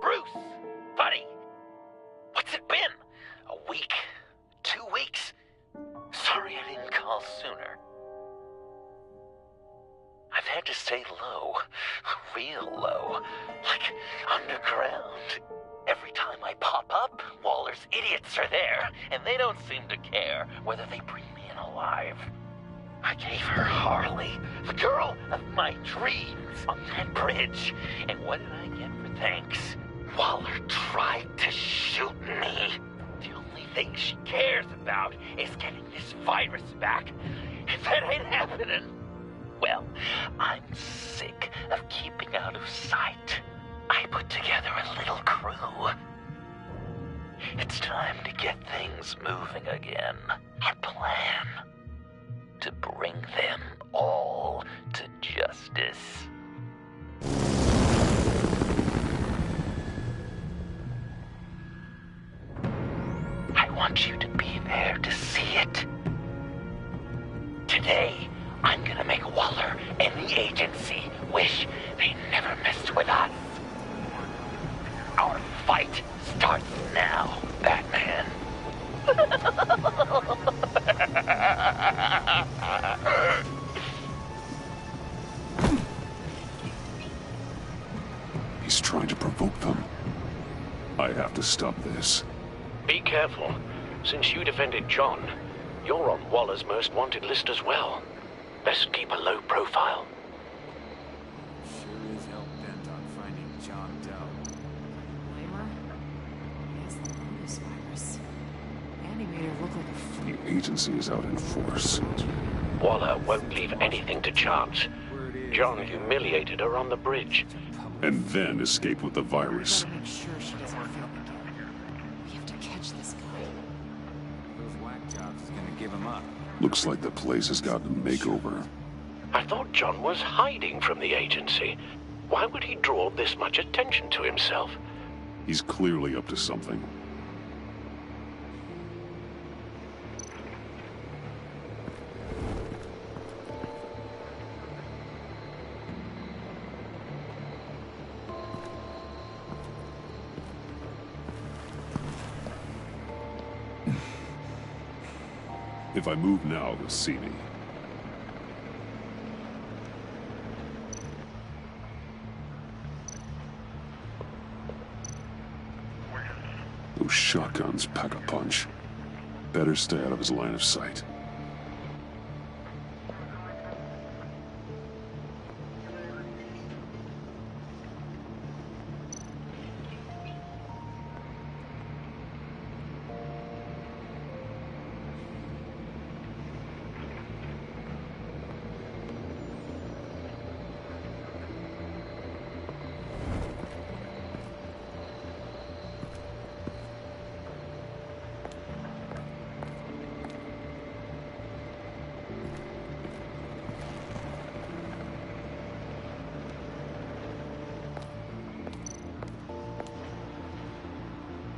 Bruce! Buddy! What's it been? A week? 2 weeks? Sorry I didn't call sooner. I've had to stay low. Real low. Like underground. Every time I pop up, Waller's idiots are there, and they don't seem to care whether they bring me in alive. I gave her Harley, the girl of my dreams, on that bridge. And what did I get for thanks? Waller tried to shoot me. The only thing she cares about is getting this virus back. If that ain't happening, well, I'm sick of keeping out of sight. I put together a little crew. It's time to get things moving again. Our plan: to bring them all to justice. I want you to be there to see it. Today, I'm gonna make Waller and the agency wish they never messed with us. Our fight starts now, Batman. He's trying to provoke them. I have to stop this. Be careful. Since you defended John, you're on Waller's most wanted list as well. Best keep a low profile. Sure is hell-bent on finding John Doe. Blamer? He has the Lotus virus. And he made her look like a fool. The agency is out in force. Waller won't leave anything to chance. John humiliated her on the bridge. And then escaped with the virus. We gotta make sure she doesn't fail again. We have to catch this guy. Those whack jobs is gonna give him up. Looks like the place has gotten a makeover. I thought John was hiding from the agency. Why would he draw this much attention to himself? He's clearly up to something. If I move now, he'll see me. Those shotguns pack a punch. Better stay out of his line of sight.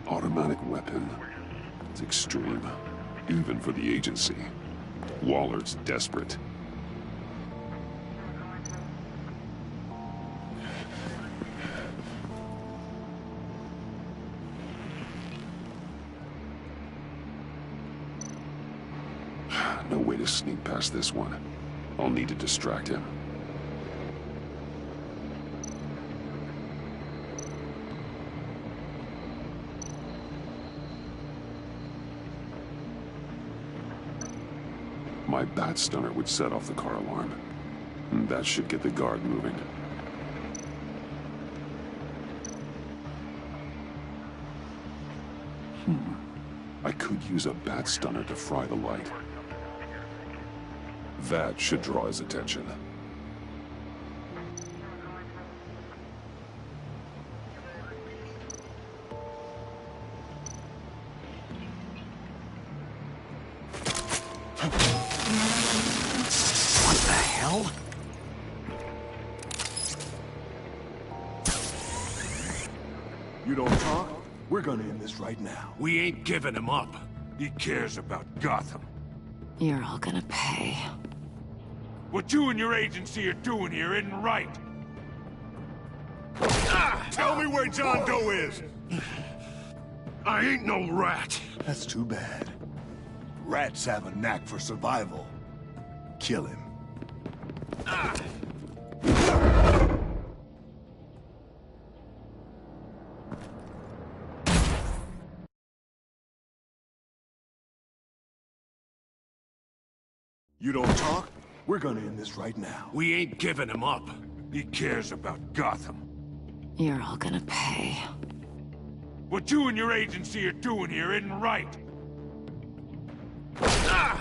Automatic weapon. It's extreme, even for the agency. Waller's desperate. No way to sneak past this one. I'll need to distract him. My bat stunner would set off the car alarm. That should get the guard moving. I could use a bat stunner to fry the light. That should draw his attention. What the hell? You don't talk? We're gonna end this right now. We ain't giving him up. He cares about Gotham. You're all gonna pay. What you and your agency are doing here isn't right. Tell me where John Doe is! I ain't no rat. That's too bad. Rats have a knack for survival. Kill him. You don't talk? We're gonna end this right now. We ain't giving him up. He cares about Gotham. You're all gonna pay. What you and your agency are doing here isn't right.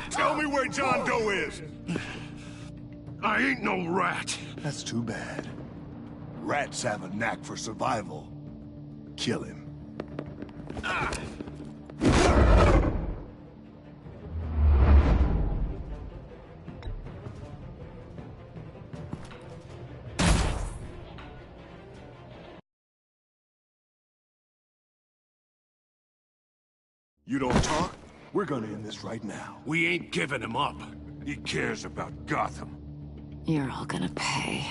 Tell me where John Doe is! I ain't no rat. That's too bad. Rats have a knack for survival. Kill him. You don't talk? We're gonna end this right now. We ain't giving him up. He cares about Gotham. You're all gonna pay.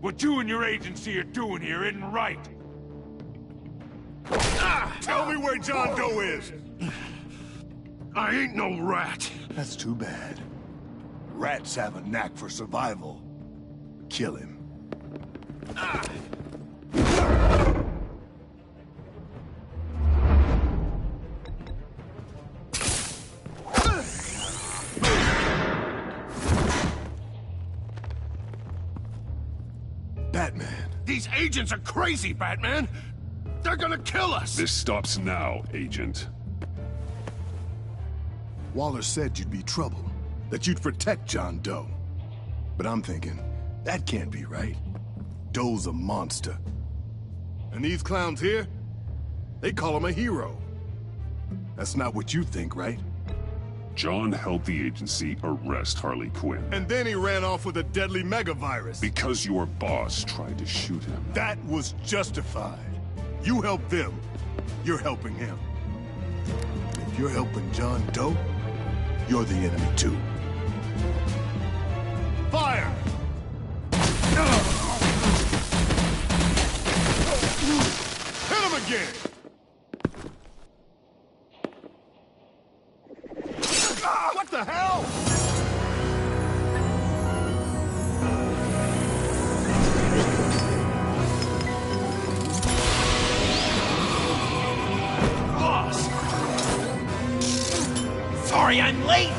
What you and your agency are doing here isn't right. Tell me where John Doe is! I ain't no rat. That's too bad. Rats have a knack for survival. Kill him. Batman. These agents are crazy, Batman! They're gonna kill us! This stops now, Agent. Waller said you'd be trouble, that you'd protect John Doe. But I'm thinking, that can't be right. Doe's a monster. And these clowns here, they call him a hero. That's not what you think, right? John helped the agency arrest Harley Quinn. And then he ran off with a deadly megavirus. Because your boss tried to shoot him. That was justified. You helped them, you're helping him. If you're helping John Doe, you're the enemy too. Fire! Hit him again! What the hell? Boss! Sorry I'm late!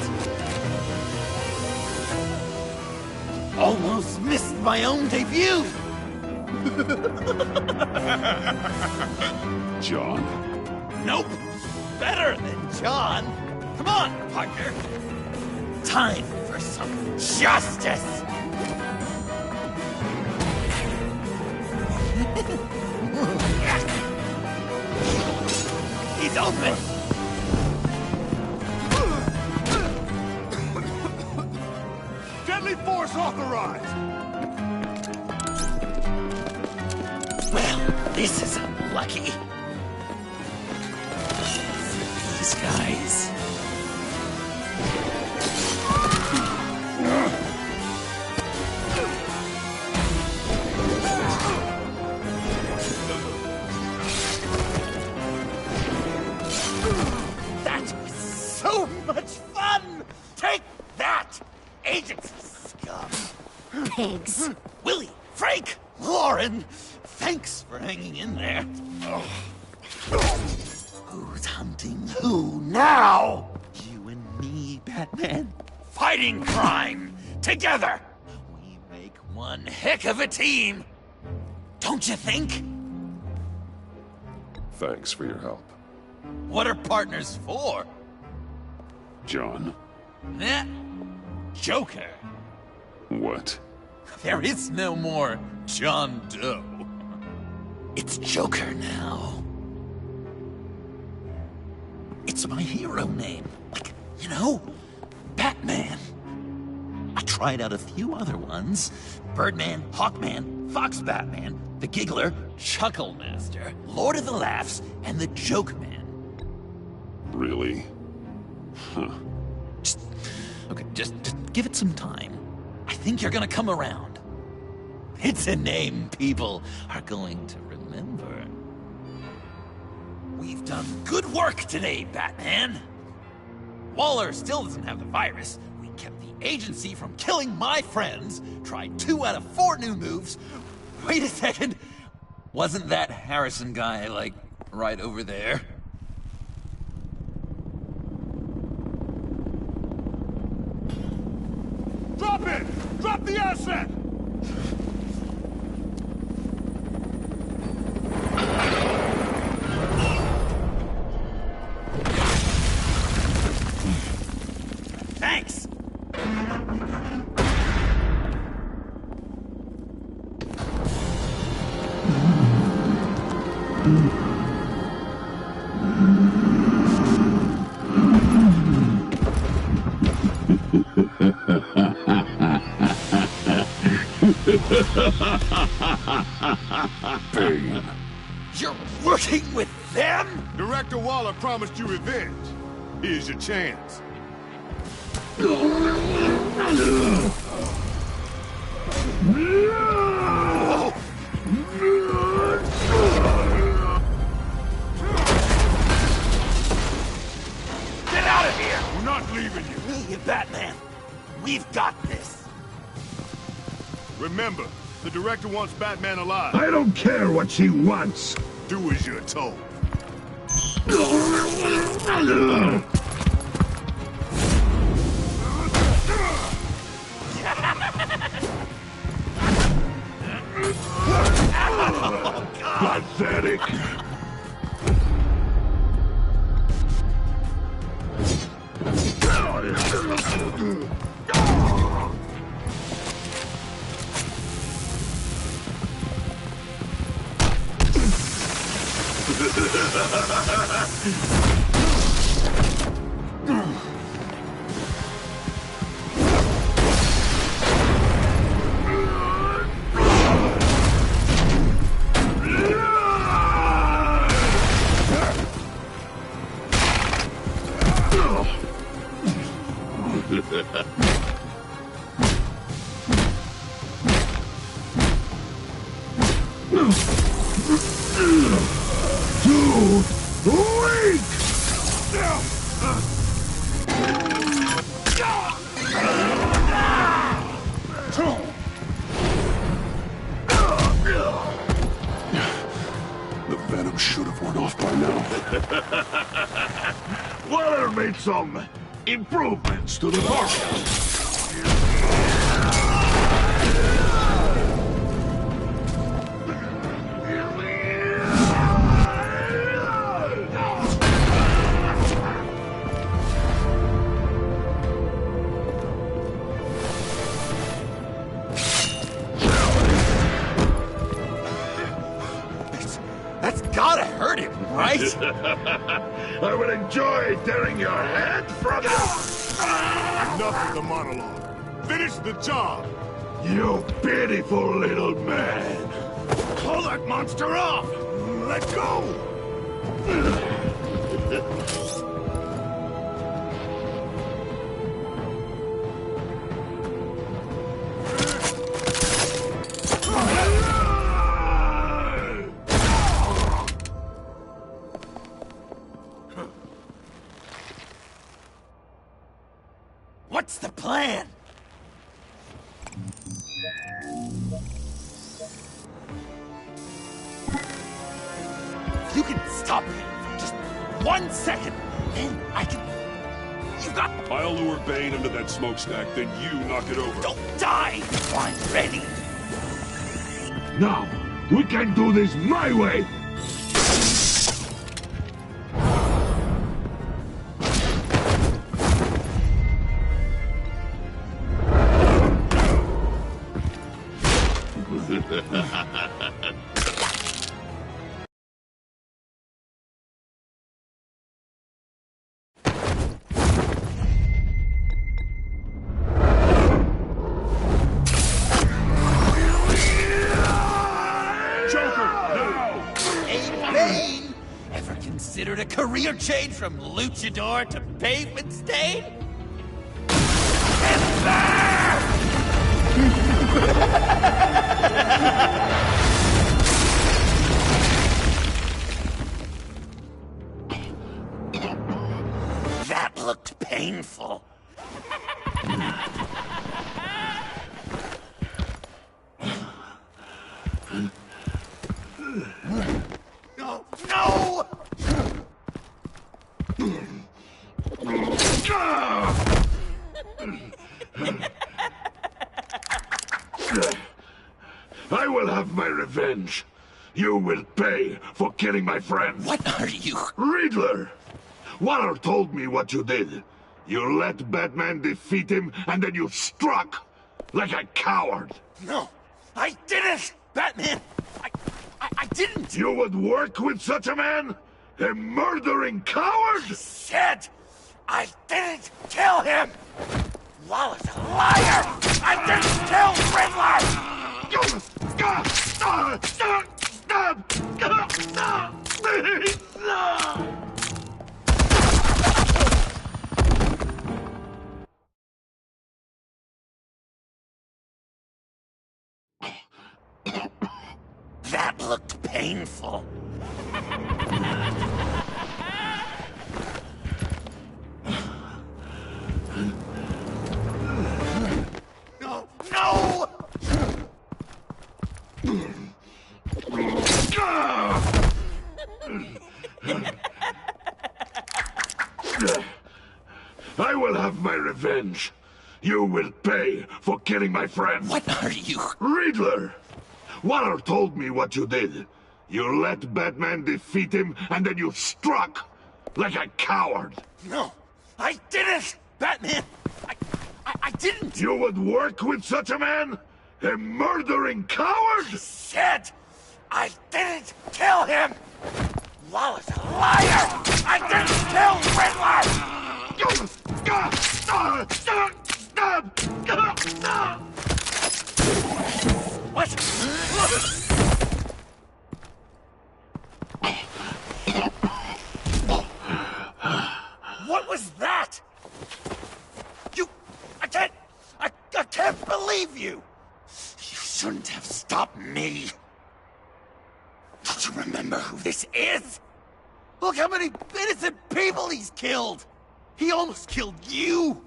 Almost missed my own debut! John? Nope! Better than John! Come on, partner! Time for some justice! He's open! Deadly force authorized! Well, this is unlucky. These guys... That was so much fun! Take that, agents scum! Pigs. Willie, Frank, Lauren, thanks for hanging in there. Who's hunting who now? You and me, Batman. Fighting crime together. We make one heck of a team. Don't you think? Thanks for your help. What are partners for? John? Eh? Joker. What? There is no more John Doe. It's Joker now. It's my hero name. Like, you know, Batman. I tried out a few other ones. Birdman, Hawkman, Fox Batman, the Giggler, Chuckle Master, Lord of the Laughs, and the Joke Man. Really? Huh. Just give it some time. I think you're gonna come around. It's a name people are going to remember. We've done good work today, Batman. Waller still doesn't have the virus. We kept the agency from killing my friends, tried 2 out of 4 new moves. Wait a second. Wasn't that Harrison guy, like, right over there? Drop it! Drop the asset! Thanks! Bane. You're working with them? Director Waller promised you revenge. Here's your chance. Get out of here! We're not leaving you. Will you, Batman? We've got this. Remember, the director wants Batman alive. I don't care what she wants. Do as you're told. Pathetic. The venom should have worn off by now. Waller made some improvements to the formula. That's gotta hurt him, right? I would enjoy tearing your head from you. Enough of the monologue. Finish the job. You pitiful little man. Pull that monster off. Let go. What's the plan? You can stop him for just 1 second, then I can... You've got... I'll lure Bane into that smokestack, then you knock it over. Don't die if I'm ready. Now, we can do this my way. Considered a career change from luchador to pavement stain? And there! I will have my revenge. You will pay for killing my friend. What are you? Riddler! Waller told me what you did. You let Batman defeat him, and then you struck like a coward. No, I didn't, Batman. I didn't. You would work with such a man? A murdering coward? Said I didn't kill him. Waller's a liar. I didn't kill Riddler. Please, no! That looked painful. No! No! I will have my revenge. You will pay for killing my friend. What are you? Riddler! Waller told me what you did. You let Batman defeat him, and then you struck like a coward. No, I didn't, Batman. I didn't. You would work with such a man? A murdering coward? Said I didn't kill him. Waller's a liar. I didn't kill Riddler. What? What was that? I can't believe you! You shouldn't have stopped me. Don't you remember who this is? Look how many innocent people he's killed! He almost killed you!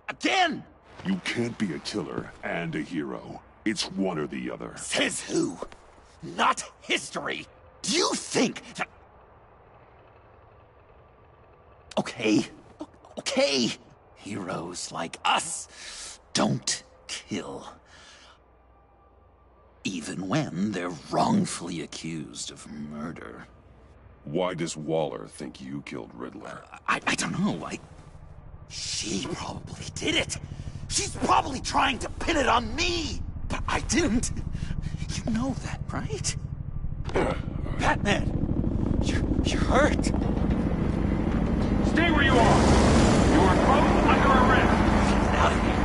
Again! You can't be a killer and a hero. It's one or the other. Says who? Not history! Do you think that... Okay. Okay. Heroes like us don't kill. Even when they're wrongfully accused of murder. Why does Waller think you killed Riddler? I don't know. She probably did it. She's probably trying to pin it on me. But I didn't. You know that, right? Batman, you're hurt. Stay where you are! You are both under arrest! Get out of here.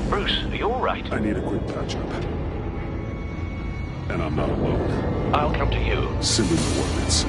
Bruce, are you alright? I need a quick patch-up. And I'm not alone. I'll come to you. Send in the ordnance.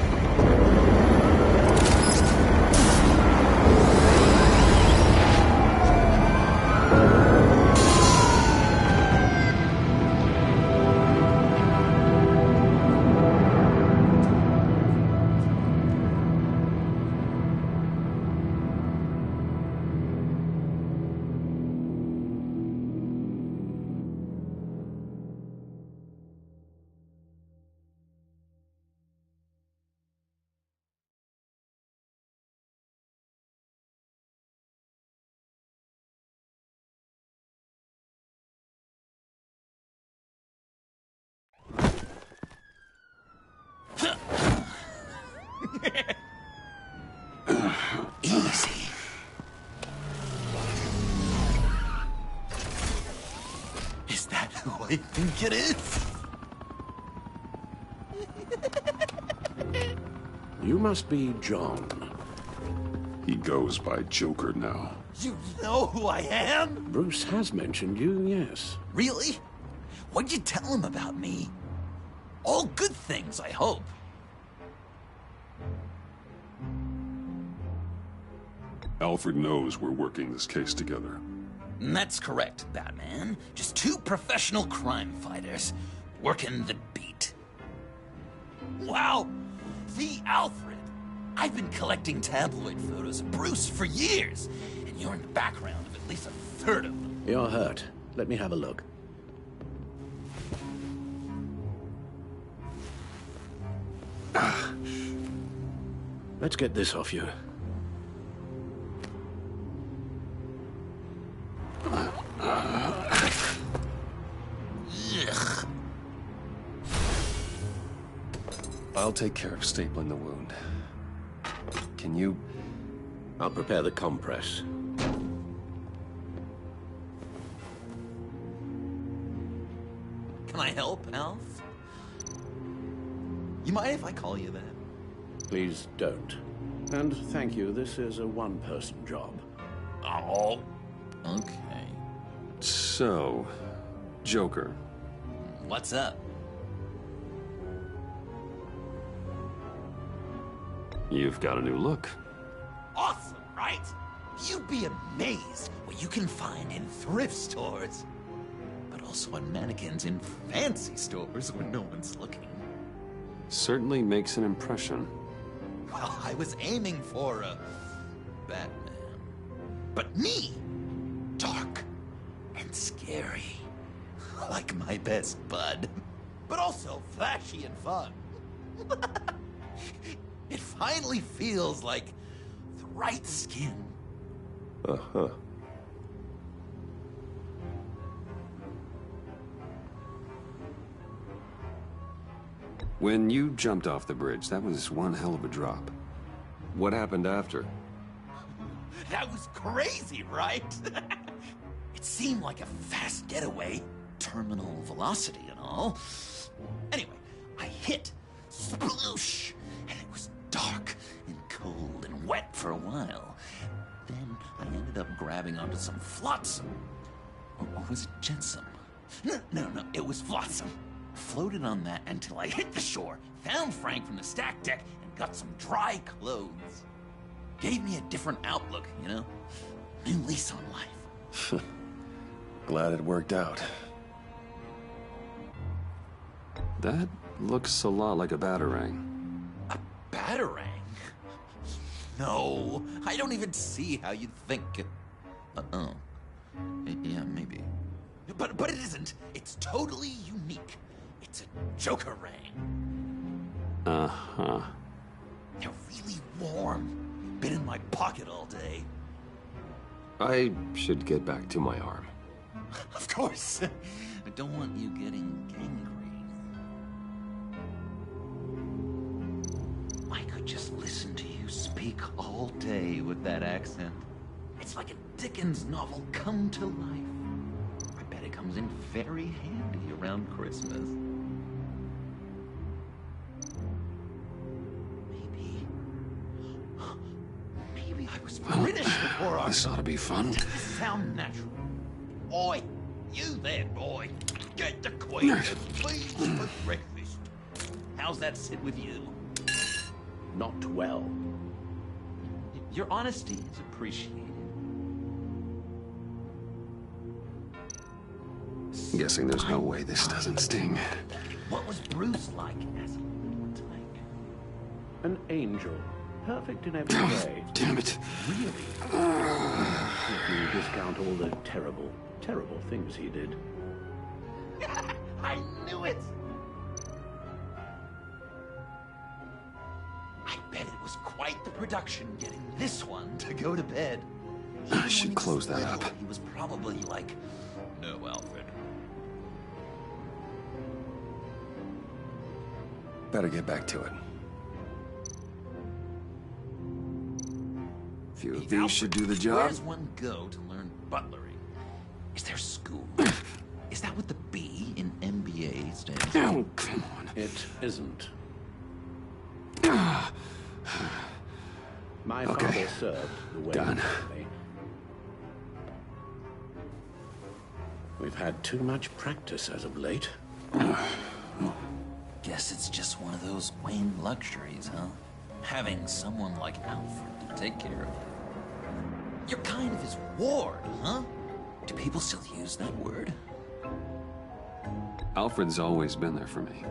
Easy. Is that who I think it is? You must be John. He goes by Joker now. You know who I am? Bruce has mentioned you, yes. Really? What'd you tell him about me? All good things, I hope. Alfred knows we're working this case together. That's correct, Batman. Just two professional crime fighters working the beat. Wow! The Alfred! I've been collecting tabloid photos of Bruce for years, and you're in the background of at least a third of them. You're hurt. Let me have a look. Let's get this off you. I'll take care of stapling the wound. Can you... I'll prepare the compress. Can I help, Alf? You mind if I call you that? Please don't. And thank you, this is a one-person job. Oh, okay. So, Joker. What's up? You've got a new look. Awesome, right? You'd be amazed what you can find in thrift stores. But also on mannequins in fancy stores when no one's looking. Certainly makes an impression. Well, I was aiming for a Batman. But me! Dark and scary. Like my best bud. But also flashy and fun. It finally feels like the right skin. Uh-huh. When you jumped off the bridge, that was one hell of a drop. What happened after? That was crazy, right? It seemed like a fast getaway, terminal velocity and all. Anyway, I hit, sploosh, and it was dark and cold and wet for a while. Then I ended up grabbing onto some flotsam. Or was it jetsam? No, it was flotsam. Floated on that until I hit the shore, found Frank from the stack deck, and got some dry clothes. Gave me a different outlook, you know? New lease on life. Glad it worked out. That looks a lot like a batarang. A batarang? No, I don't even see how you'd think. Uh-oh. Yeah, maybe. But it isn't. It's totally unique. It's a Joker-rang. Uh-huh. They're really warm. Been in my pocket all day. I should get back to my arm. Of course. I don't want you getting gangrene. I could just listen to you speak all day with that accent. It's like a Dickens novel come to life. I bet it comes in very handy around Christmas. Maybe I was British before our... This ought to be fun. Does this sound natural? Oi, you there, boy. Get the Queen please for breakfast. How's that sit with you? Not well. Your honesty is appreciated. Guessing there's no way this doesn't sting. What was Bruce like as a little tyke? An angel. Perfect in every way. Damn it. Really? If you discount all the terrible, terrible things he did. I knew it! I bet it was quite the production getting this one to go to bed. I should close that up. He was probably like, no, Alfred. Better get back to it. A few of these should do the job. Where does one go to learn butlering? Is there school? Is that what the B in MBA stands for? Oh, come on. It isn't. My Okay. father served the way. Done. We've had too much practice as of late. Guess it's just one of those Wayne luxuries, huh? Having someone like Alfred to take care of you. You're kind of his ward, huh? Do people still use that word? Alfred's always been there for me.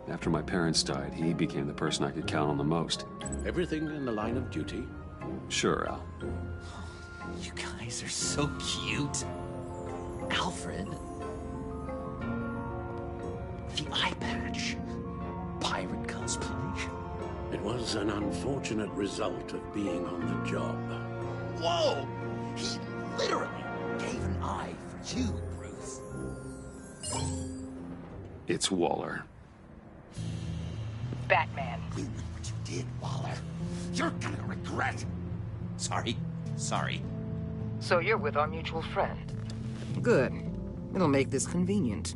After my parents died, he became the person I could count on the most. Everything in the line of duty. Sure, Al. You guys are so cute. Alfred. The eye patch. Pirate cosplay. It was an unfortunate result of being on the job. Whoa! He literally gave an eye for you, Bruce. It's Waller. Batman. You know what you did, Waller. You're gonna regret. Sorry. So you're with our mutual friend. Good. It'll make this convenient.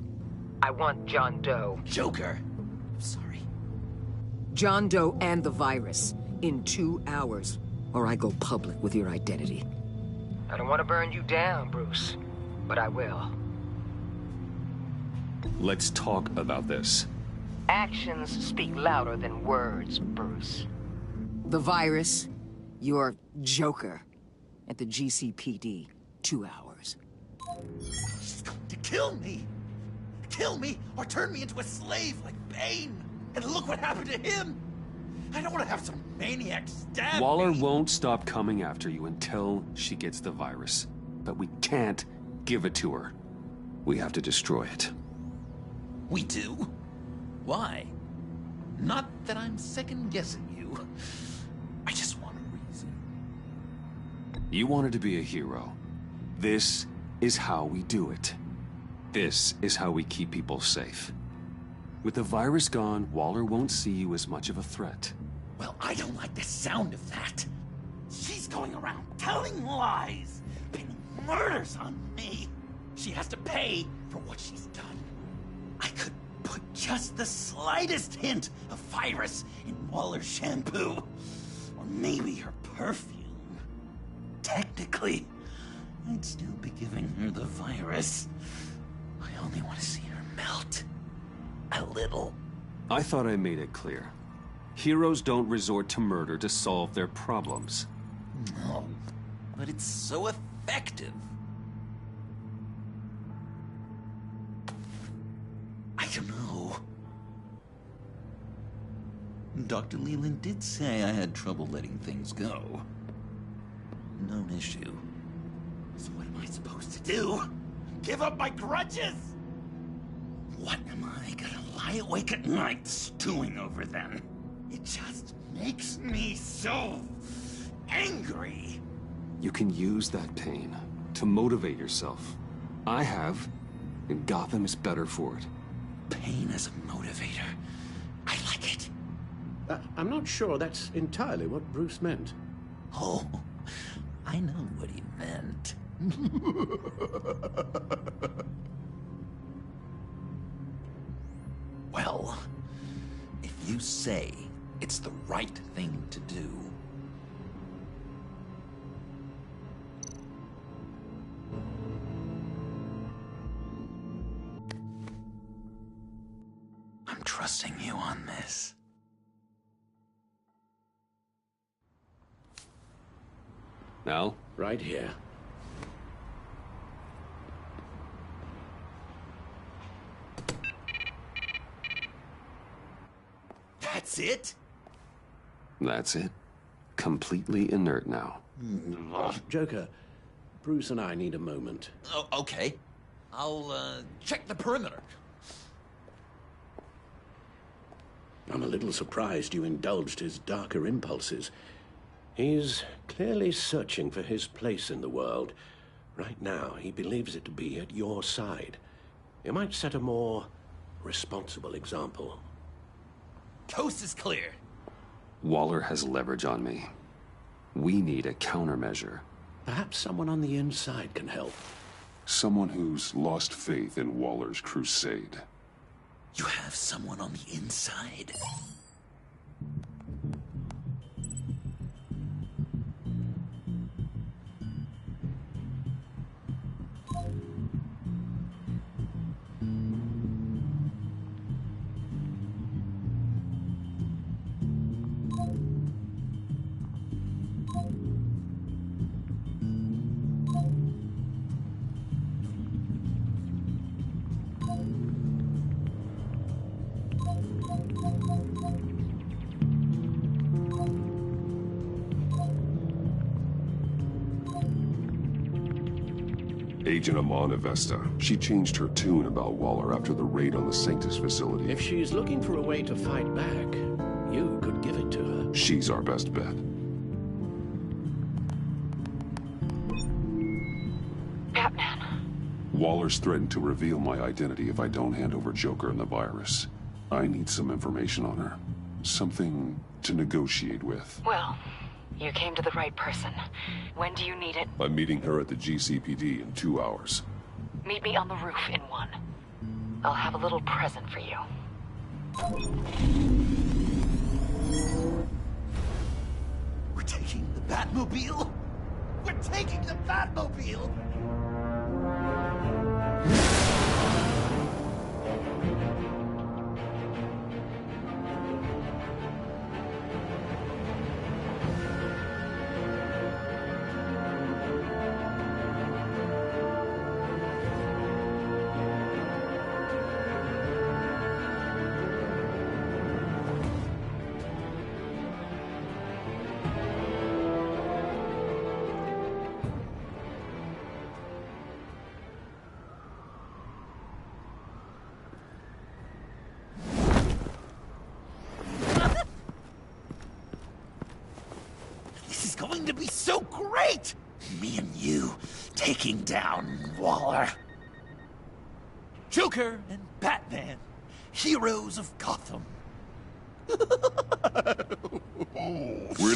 I want John Doe. Joker. I'm sorry. John Doe and the virus in 2 hours, or I go public with your identity. I don't want to burn you down, Bruce, but I will. Let's talk about this. Actions speak louder than words, Bruce. The virus, your Joker, at the GCPD, 2 hours. She's going to kill me! Kill me, or turn me into a slave like Bane! And look what happened to him! I don't want to have some maniac stab Waller me. won't stop coming after you until she gets the virus. But we can't give it to her. We have to destroy it. We do? Why? Not that I'm second-guessing you. I just want a reason. You wanted to be a hero. This is how we do it. This is how we keep people safe. With the virus gone, Waller won't see you as much of a threat. Well, I don't like the sound of that. She's going around telling lies, pinning murders on me. She has to pay for what she's done. I could put just the slightest hint of virus in Waller's shampoo. Or maybe her perfume. Technically, I'd still be giving her the virus. I only want to see her melt. A little. I thought I made it clear. Heroes don't resort to murder to solve their problems. No, but it's so effective. I don't know. Dr. Leland did say I had trouble letting things go. No issue. So what am I supposed to do? Give up my grudges? What am I gonna lie awake at night stewing over then? It just makes me so angry. You can use that pain to motivate yourself. I have, and Gotham is better for it. Pain as a motivator. I like it. I'm not sure that's entirely what Bruce meant. Oh, I know what he meant. Well, if you say it's the right thing to do, I'm trusting you on this. Al? Right here. That's it? That's it. Completely inert now. Joker, Bruce and I need a moment. Oh, okay. I'll, check the perimeter. I'm a little surprised you indulged his darker impulses. He's clearly searching for his place in the world. Right now, he believes it to be at your side. You might set a more responsible example. Coast is clear. Waller has leverage on me. We need a countermeasure. Perhaps someone on the inside can help. Someone who's lost faith in Waller's crusade. You have someone on the inside? Agent Amana Vesta. She changed her tune about Waller after the raid on the Sanctus facility. If she's looking for a way to fight back, you could give it to her. She's our best bet. Batman. Waller's threatened to reveal my identity if I don't hand over Joker and the virus. I need some information on her. something to negotiate with. Well, you came to the right person. When do you need it? I'm meeting her at the GCPD in 2 hours. Meet me on the roof in 1. I'll have a little present for you. We're taking the Batmobile? We're taking the Batmobile! Going to be so great! Me and you taking down Waller. Joker and Batman, heroes of Gotham. We're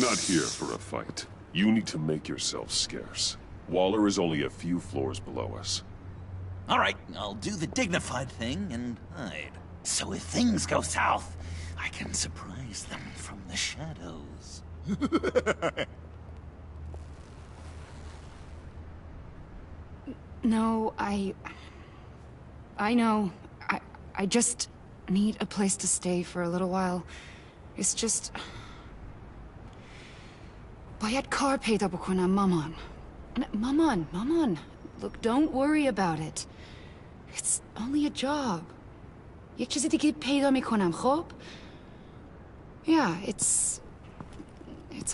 not here for a fight. You need to make yourself scarce. Waller is only a few floors below us. All right, I'll do the dignified thing and hide. So if things go south, I can surprise them from the shadows. No, I know. I just need a place to stay for a little while. It's just... Bayad kar peyda bukonam maman. Maman. Look, don't worry about it. It's only a job. Yek chizi dige peyda mikonam, khob? Yeah, it's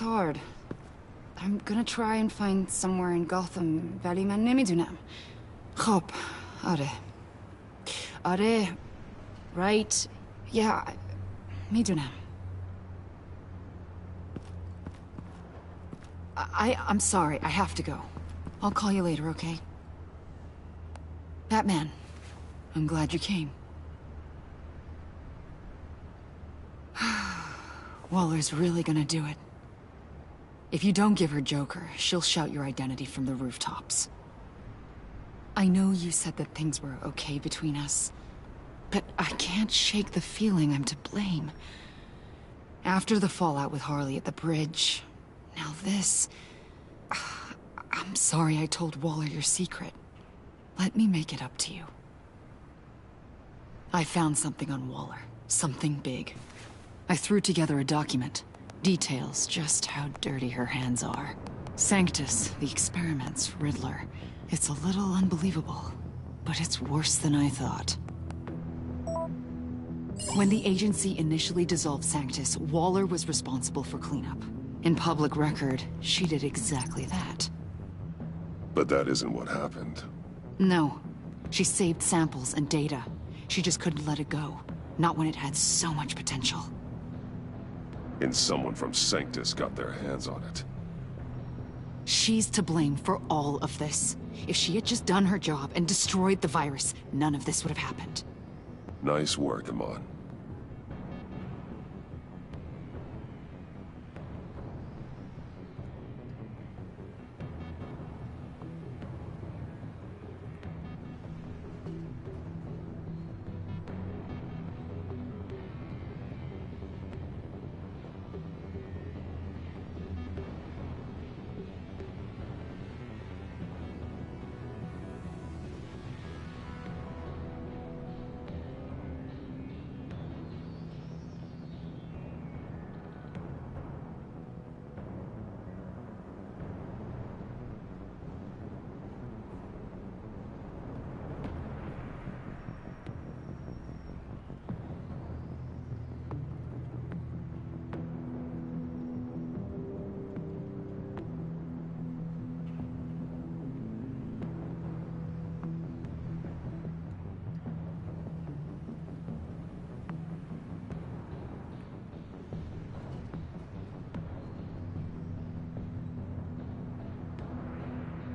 hard. I'm gonna try and find somewhere in Gotham, vali man nemidunam. Khob, Are, right? Yeah, midunam. I'm sorry, I have to go. I'll call you later, okay? Batman, I'm glad you came. Waller's really gonna do it. If you don't give her Joker, she'll shout your identity from the rooftops. I know you said that things were okay between us, but I can't shake the feeling I'm to blame. After the fallout with Harley at the bridge, now this... I'm sorry I told Waller your secret. Let me make it up to you. I found something on Waller. Something big. I threw together a document. Details just how dirty her hands are. Sanctus, the experiments, Riddler. It's a little unbelievable, but it's worse than I thought. When the agency initially dissolved Sanctus, Waller was responsible for cleanup. In public record, she did exactly that. But that isn't what happened. No. She saved samples and data. She just couldn't let it go. Not when it had so much potential. And someone from Sanctus got their hands on it. She's to blame for all of this. If she had just done her job and destroyed the virus, none of this would have happened. Nice work, Amon.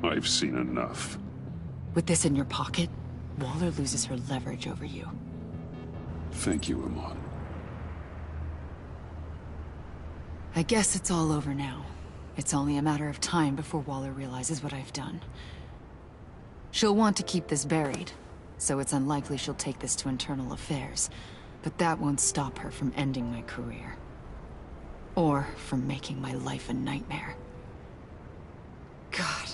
I've seen enough. With this in your pocket, Waller loses her leverage over you. Thank you, Amon. I guess it's all over now. It's only a matter of time before Waller realizes what I've done. She'll want to keep this buried, so it's unlikely she'll take this to internal affairs. But that won't stop her from ending my career. Or from making my life a nightmare. God.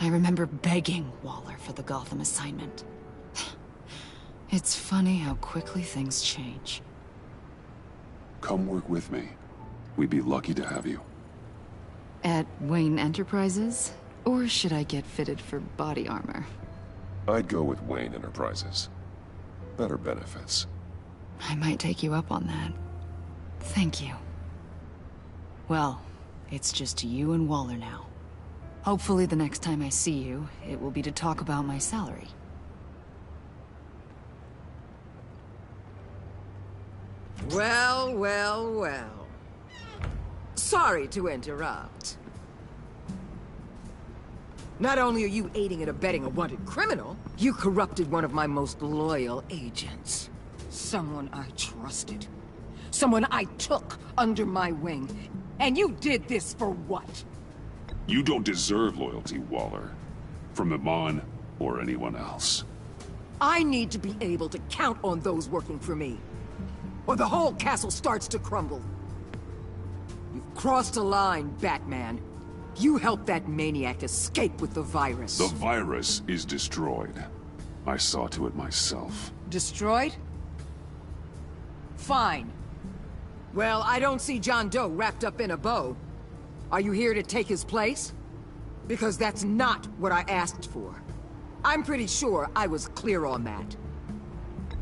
I remember begging Waller for the Gotham assignment. It's funny how quickly things change. Come work with me. We'd be lucky to have you. At Wayne Enterprises? Or should I get fitted for body armor? I'd go with Wayne Enterprises. Better benefits. I might take you up on that. Thank you. Well, it's just you and Waller now. Hopefully the next time I see you, it will be to talk about my salary. Well, well, well. Sorry to interrupt. Not only are you aiding and abetting a wanted criminal, you corrupted one of my most loyal agents. Someone I trusted. Someone I took under my wing. And you did this for what? You don't deserve loyalty, Waller. From Iman or anyone else. I need to be able to count on those working for me. Or the whole castle starts to crumble. You've crossed a line, Batman. You helped that maniac escape with the virus. The virus is destroyed. I saw to it myself. Destroyed? Fine. Well, I don't see John Doe wrapped up in a bow. Are you here to take his place? Because that's not what I asked for. I'm pretty sure I was clear on that.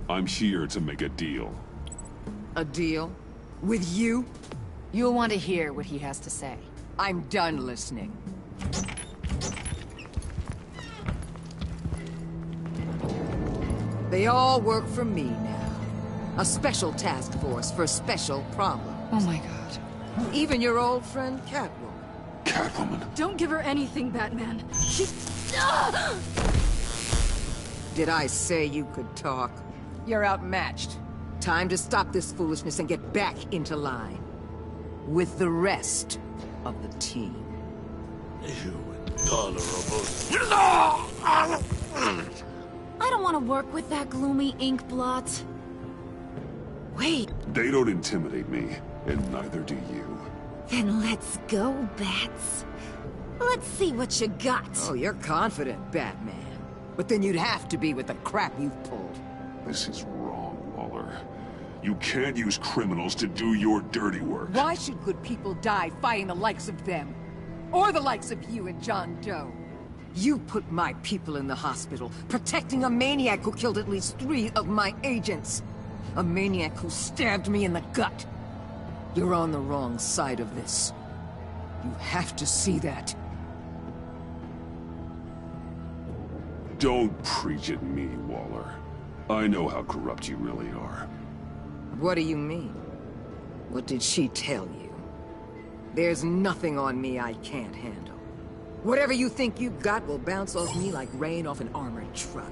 I'm here to make a deal. A deal? With you? You'll want to hear what he has to say. I'm done listening. They all work for me now. A special task force for special problems. Oh my god. Even your old friend Catwoman. Catwoman? Don't give her anything, Batman. She... Did I say you could talk? You're outmatched. Time to stop this foolishness and get back into line. With the rest of the team. You intolerable... I don't want to work with that gloomy ink blot. Wait. They don't intimidate me, and neither do you. Then let's go, Bats. Let's see what you got. Oh, you're confident, Batman. But then you'd have to be with the crap you've pulled. This is wrong, Waller. You can't use criminals to do your dirty work. Why should good people die fighting the likes of them? Or the likes of you and John Doe? You put my people in the hospital, protecting a maniac who killed at least 3 of my agents. A maniac who stabbed me in the gut. You're on the wrong side of this. You have to see that. Don't preach at me, Waller. I know how corrupt you really are. What do you mean? What did she tell you? There's nothing on me I can't handle. Whatever you think you got will bounce off me like rain off an armored truck.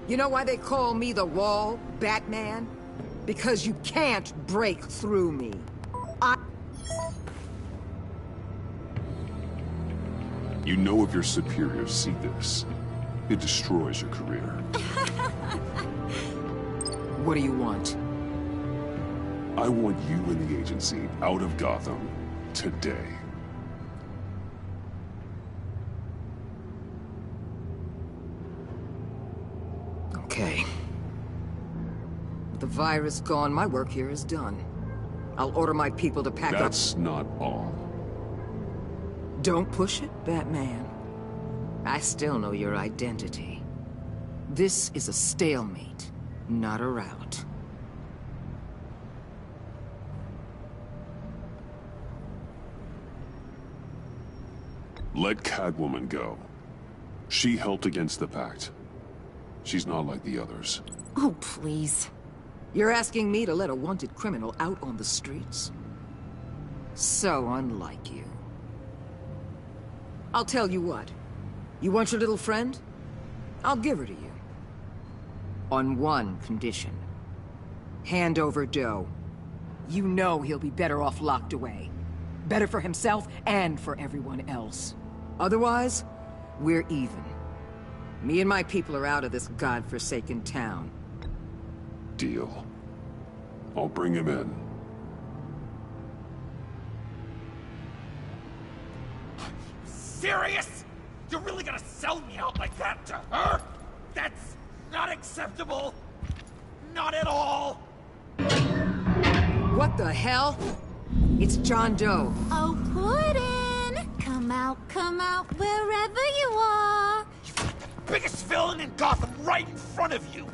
You know why they call me the Wall, Batman? Because you can't break through me. You know if your superiors see this, it destroys your career. What do you want? I want you and the agency out of Gotham today. Okay. With the virus gone, my work here is done. I'll order my people to pack up. That's not all. Don't push it, Batman. I still know your identity. This is a stalemate, not a rout. Let Catwoman go. She helped against the Pact. She's not like the others. Oh, please. You're asking me to let a wanted criminal out on the streets? So unlike you. I'll tell you what. You want your little friend? I'll give her to you. On one condition. Hand over Doe. you know he'll be better off locked away. Better for himself and for everyone else. Otherwise, we're even. Me and my people are out of this godforsaken town. Deal. I'll bring him in. Serious? You're really gonna sell me out like that to her? That's not acceptable. Not at all. What the hell? It's John Doe. Oh, Puddin'! Come out, wherever you are. Biggest villain in Gotham right in front of you.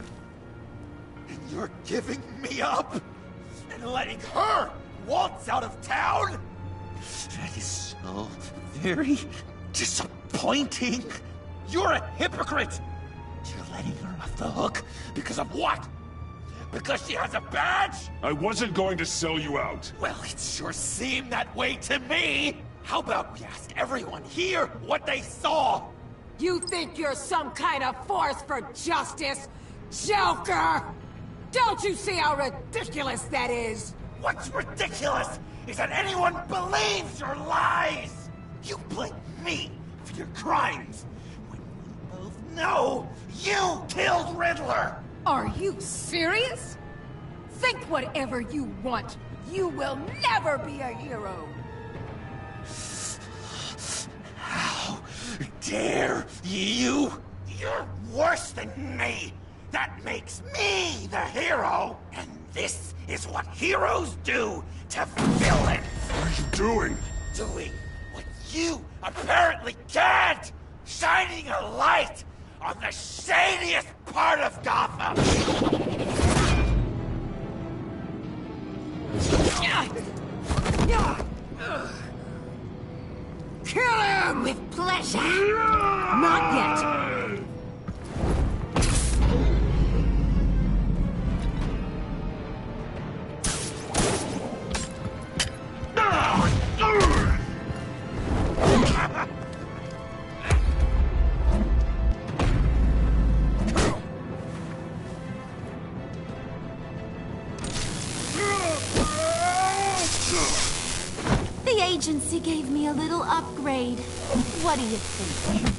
And you're giving me up? And letting her waltz out of town? That is so very disappointing. You're a hypocrite. You're letting her off the hook because of what? Because she has a badge? I wasn't going to sell you out. Well, it sure seemed that way to me. How about we ask everyone here what they saw? You think you're some kind of force for justice, Joker? Don't you see how ridiculous that is? What's ridiculous is that anyone believes your lies! You blame me for your crimes, when we both know you killed Riddler! Are you serious? Think whatever you want. You will never be a hero. How dare you? You're worse than me! That makes me the hero! And this is what heroes do to villains! What are you doing? Doing what you apparently can't! Shining a light on the shadiest part of Gotham! Kill him! With pleasure. Not yet. The agency gave me a little upgrade. What do you think?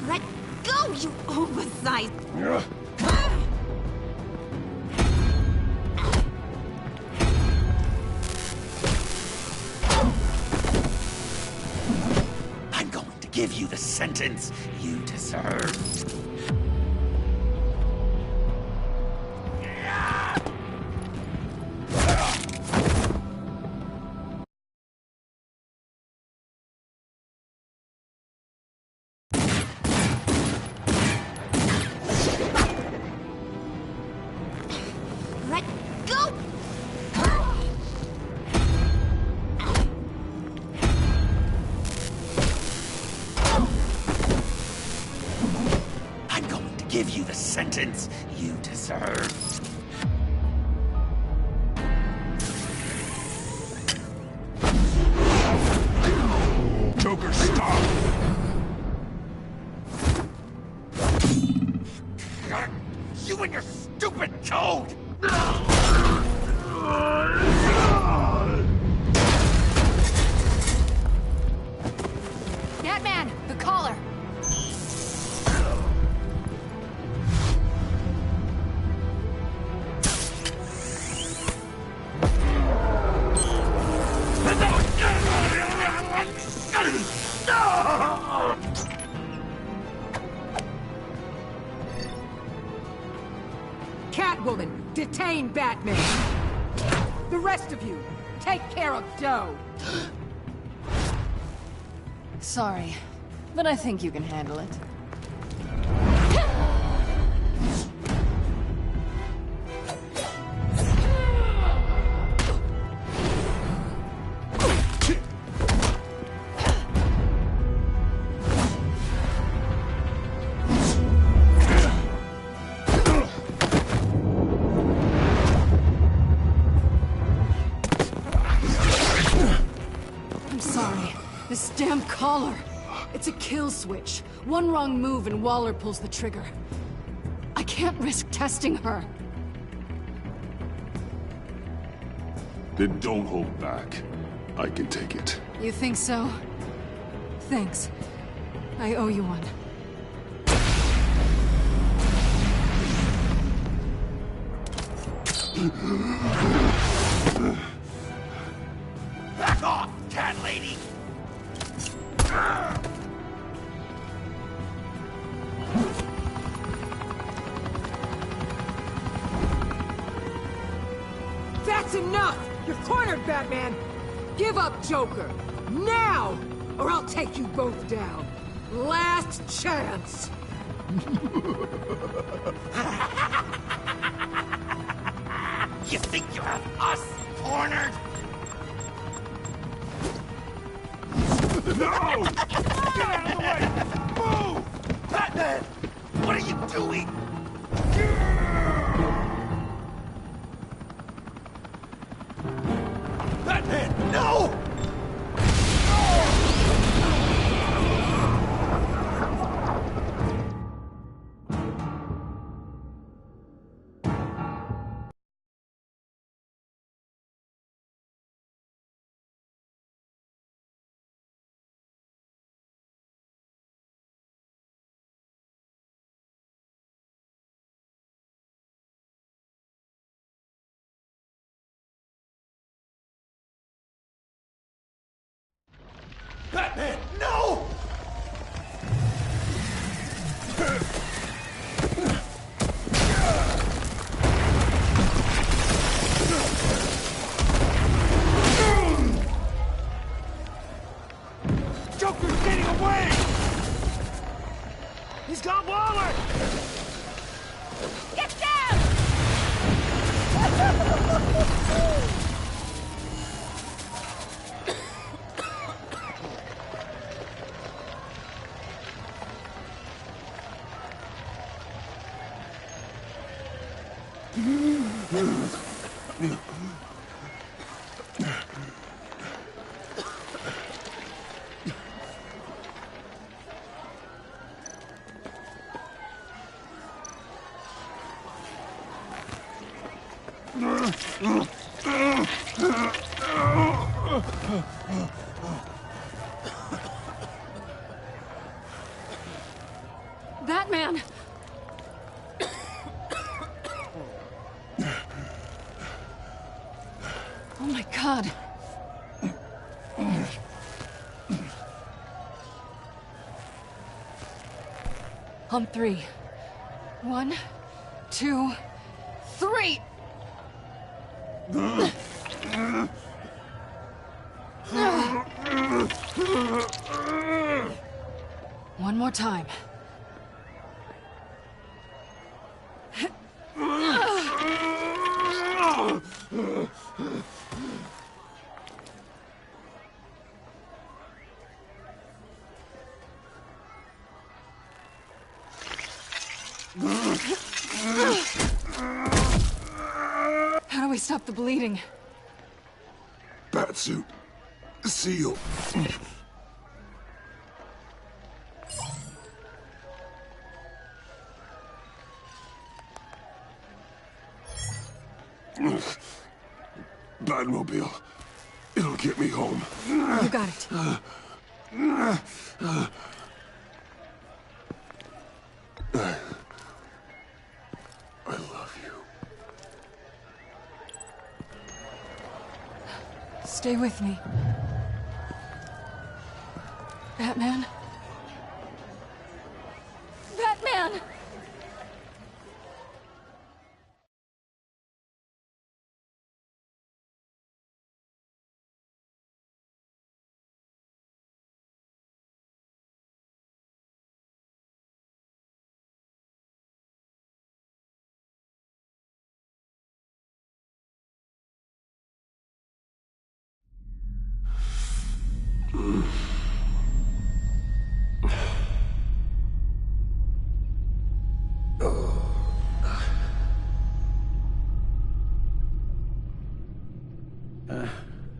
Let go, you oversized... I'm going to give you the sentence you deserve. Let go! I'm going to give you the sentence you deserve. Joker, stop! You and your stupid code! Batman, the collar. Catwoman, detain Batman. The rest of you, take care of Doe. Sorry, but I think you can handle it. This damn collar. It's a kill switch. One wrong move and Waller pulls the trigger. I can't risk testing her. Then don't hold back. I can take it. You think so? Thanks. I owe you one. Back off, cat lady! That's enough! You're cornered, Batman! Give up, Joker! Now! Or I'll take you both down. Last chance! You think you have us cornered? No! Get out of the way! Move! Batman! What are you doing? Batman, no! Batman, no! Joker's getting away! He's got Waller! Get down! Batman! Oh my God. On three. 1, 2, 3! One more time. How do we stop the bleeding? Batsuit. Seal. Batmobile. It'll get me home. You got it. I love you. Stay with me. Batman? Batman!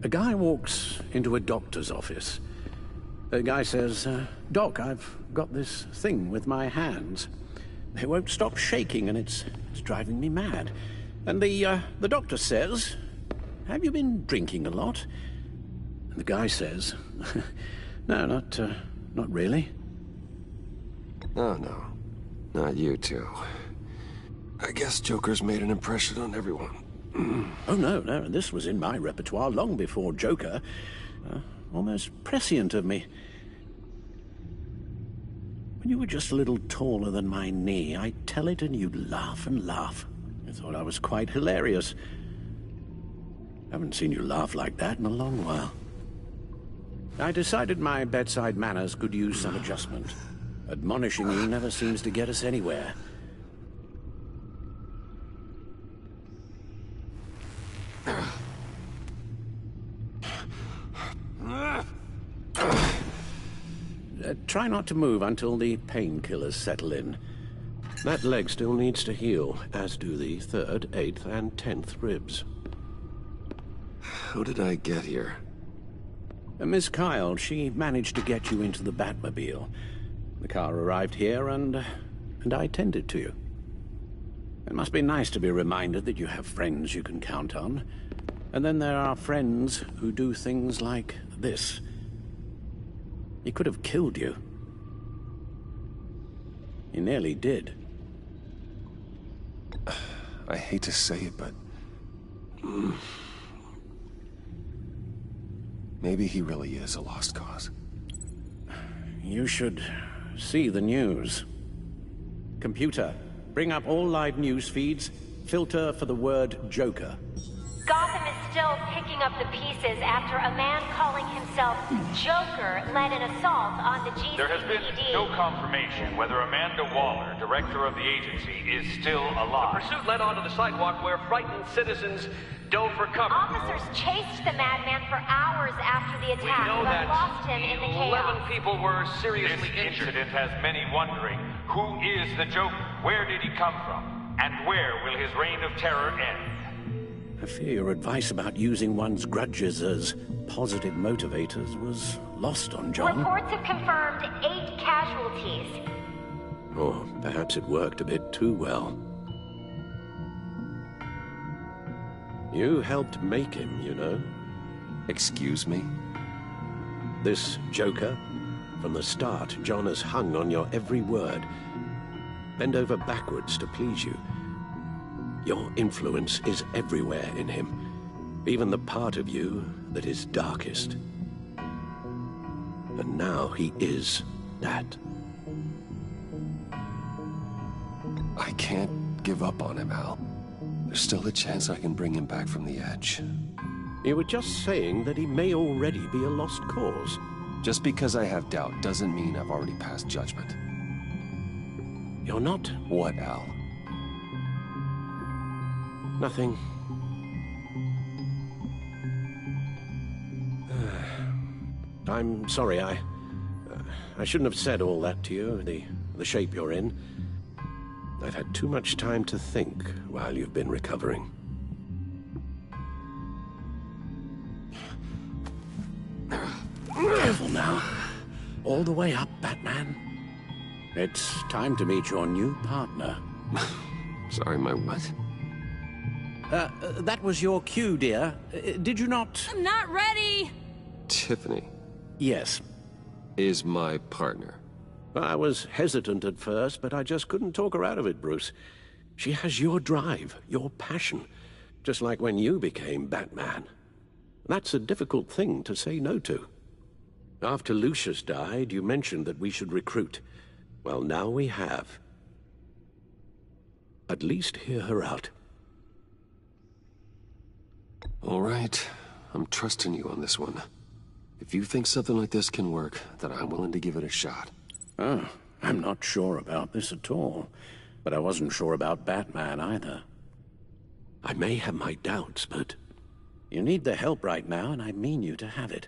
A guy walks into a doctor's office. The guy says, Doc, I've got this thing with my hands. They won't stop shaking, and it's driving me mad. And the doctor says, have you been drinking a lot? And the guy says, no, not really. Oh, no. Not you two. I guess Joker's made an impression on everyone. Oh, no, this was in my repertoire long before Joker. Almost prescient of me. When you were just a little taller than my knee, I'd tell it and you'd laugh and laugh. I thought I was quite hilarious. Haven't seen you laugh like that in a long while. I decided my bedside manners could use some adjustment. Admonishing you never seems to get us anywhere. Try not to move until the painkillers settle in. That leg still needs to heal, as do the 3rd, 8th, and 10th ribs. How did I get here? Miss Kyle, she managed to get you into the Batmobile. The car arrived here, and I tended to you. It must be nice to be reminded that you have friends you can count on. And then there are friends who do things like this. He could have killed you. He nearly did. I hate to say it, but... maybe he really is a lost cause. You should see the news. Computer, bring up all live news feeds. Filter for the word Joker. Gotham is still picking up the pieces after a man calling himself Joker led an assault on the GCPD. There has been no confirmation whether Amanda Waller, director of the agency, is still alive. The pursuit led onto the sidewalk where frightened citizens dove for cover. Officers chased the madman for hours after the attack, but lost him in the chaos. 11 people were seriously injured. This incident has many wondering, who is the Joker? Where did he come from? And where will his reign of terror end? I fear your advice about using one's grudges as positive motivators was lost on John. Reports have confirmed 8 casualties. Or perhaps it worked a bit too well. You helped make him, you know. Excuse me? This Joker, from the start, John has hung on your every word. Bend over backwards to please you. Your influence is everywhere in him, even the part of you that is darkest. And now he is that. I can't give up on him, Al. There's still a chance I can bring him back from the edge. You were just saying that he may already be a lost cause. Just because I have doubt doesn't mean I've already passed judgment. You're not? What, Al? Nothing. I'm sorry, I shouldn't have said all that to you, the shape you're in. I've had too much time to think while you've been recovering. Careful now. All the way up, Batman. It's time to meet your new partner. Sorry, my what? That was your cue, dear. Did you not... I'm not ready! Tiffany. Yes. Is my partner. I was hesitant at first, but I just couldn't talk her out of it, Bruce. She has your drive, your passion, just like when you became Batman. That's a difficult thing to say no to. After Lucius died, you mentioned that we should recruit. Well, now we have. At least hear her out. All right. I'm trusting you on this one. If you think something like this can work, then I'm willing to give it a shot. Oh, I'm not sure about this at all. But I wasn't sure about Batman either. I may have my doubts, but... you need the help right now, and I mean you to have it.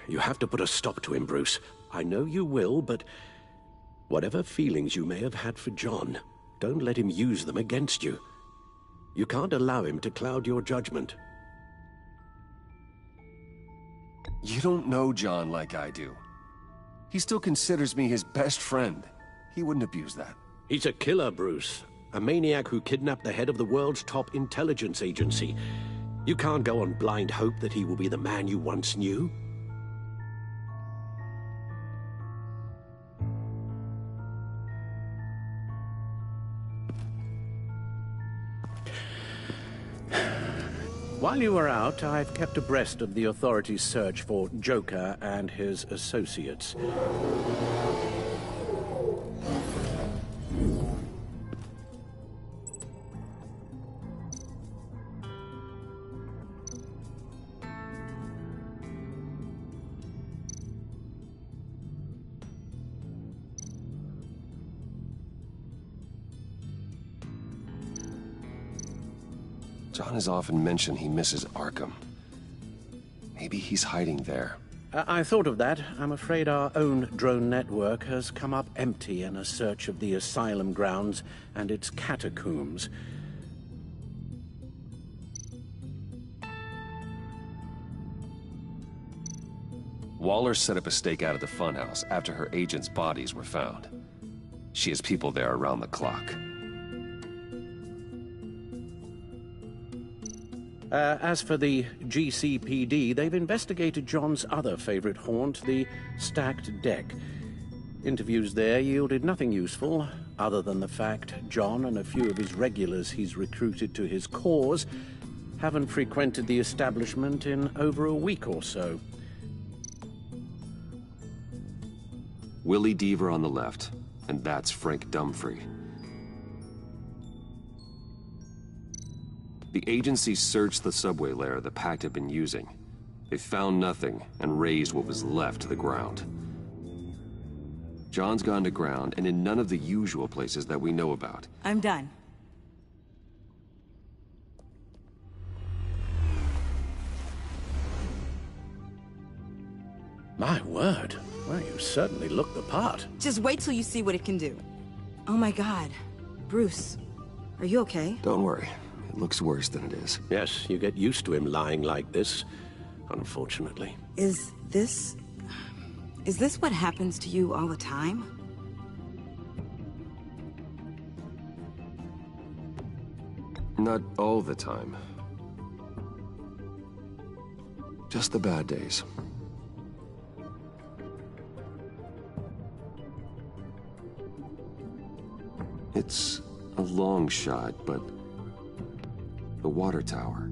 You have to put a stop to him, Bruce. I know you will, but whatever feelings you may have had for John, don't let him use them against you. You can't allow him to cloud your judgment. You don't know John like I do. He still considers me his best friend. He wouldn't abuse that. He's a killer, Bruce. A maniac who kidnapped the head of the world's top intelligence agency. You can't go on blind hope that he will be the man you once knew. While you were out, I've kept abreast of the authorities' search for Joker and his associates. John has often mentioned he misses Arkham. Maybe he's hiding there. I thought of that. I'm afraid our own drone network has come up empty in a search of the asylum grounds and its catacombs. Waller set up a stakeout at the funhouse after her agents' bodies were found. She has people there around the clock. As for the GCPD, they've investigated John's other favorite haunt, the stacked deck. Interviews there yielded nothing useful, other than the fact John and a few of his regulars he's recruited to his cause haven't frequented the establishment in over a week or so. Willie Deaver on the left, and that's Frank Dumfrey. The agency searched the subway layer the Pact had been using. They found nothing and razed what was left to the ground. John's gone to ground and in none of the usual places that we know about. I'm done. My word. Well, you certainly look the part. Just wait till you see what it can do. Oh my God. Bruce, are you okay? Don't worry. It looks worse than it is. Yes, you get used to him lying like this, unfortunately. Is this what happens to you all the time? Not all the time. Just the bad days. It's a long shot, but the water tower,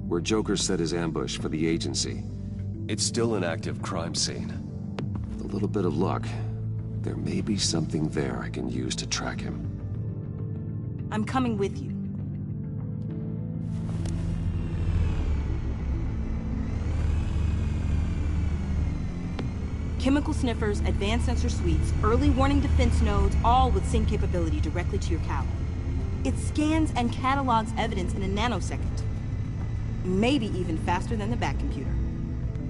where Joker set his ambush for the agency, it's still an active crime scene. With a little bit of luck, there may be something there I can use to track him. I'm coming with you. Chemical sniffers, advanced sensor suites, early warning defense nodes, all with sync capability directly to your cowl. It scans and catalogs evidence in a nanosecond. Maybe even faster than the Bat computer.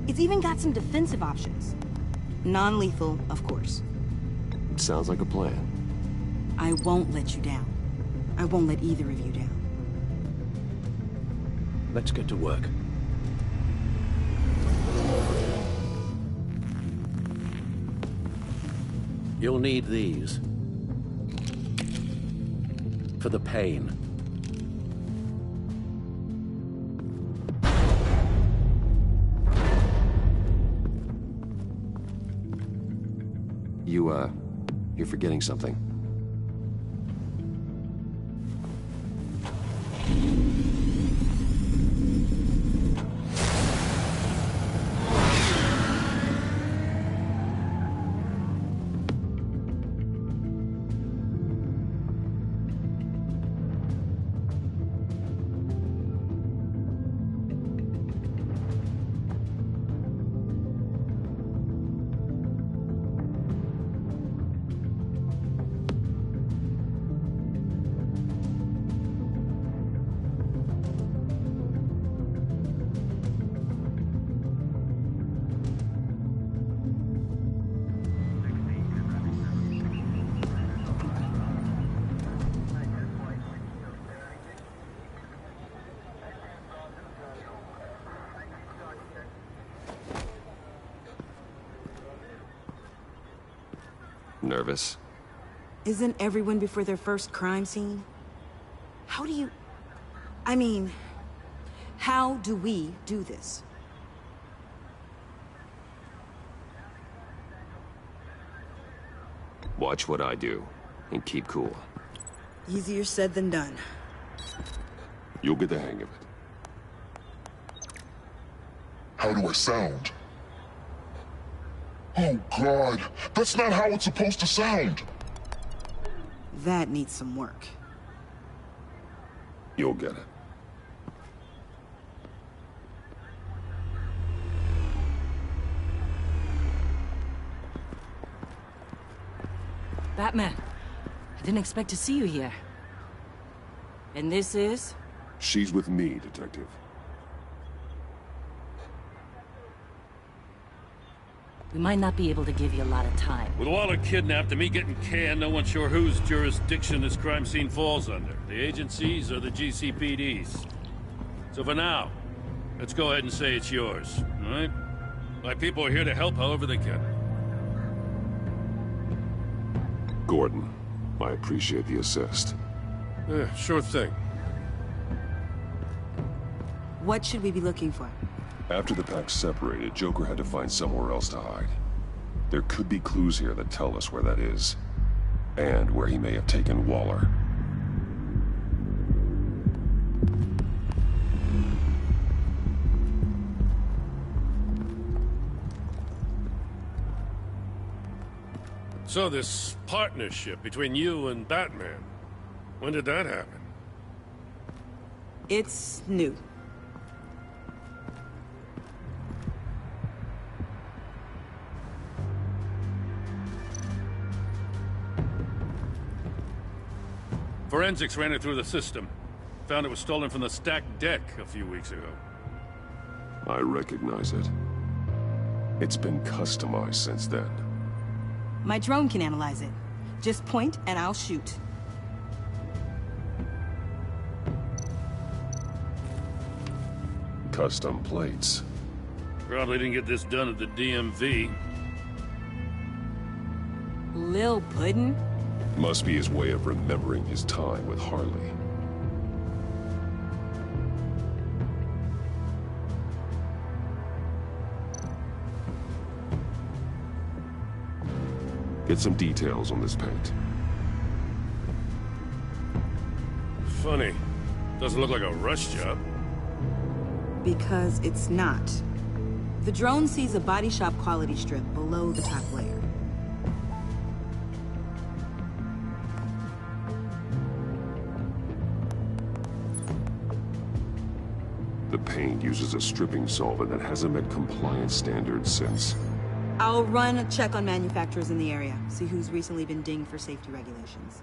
It's even got some defensive options. Non-lethal, of course. Sounds like a plan. I won't let you down. I won't let either of you down. Let's get to work. You'll need these. For the pain. You're forgetting something. Nervous? Isn't everyone before their first crime scene? How do you... I mean, how do we do this? Watch what I do, and keep cool. Easier said than done. You'll get the hang of it. How do I sound? Oh, God. That's not how it's supposed to sound. That needs some work. You'll get it. Batman, I didn't expect to see you here. And this is? She's with me, Detective. We might not be able to give you a lot of time. With Waller kidnapped and me getting canned, no one's sure whose jurisdiction this crime scene falls under. The agencies or the GCPD's. So for now, let's go ahead and say it's yours, all right? My people are here to help however they can. Gordon, I appreciate the assist. Yeah, sure thing. What should we be looking for? After the pack separated, Joker had to find somewhere else to hide. There could be clues here that tell us where that is, and where he may have taken Waller. So this partnership between you and Batman, when did that happen? It's new. Forensics ran it through the system. Found it was stolen from the stacked deck a few weeks ago. I recognize it. It's been customized since then. My drone can analyze it. Just point and I'll shoot. Custom plates. Probably didn't get this done at the DMV. Lil Puddin'? Must be his way of remembering his time with Harley. Get some details on this paint. Funny. Doesn't look like a rush job. Because it's not. The drone sees a body shop quality strip below the top layer. The paint uses a stripping solvent that hasn't met compliance standards since. I'll run a check on manufacturers in the area, see who's recently been dinged for safety regulations.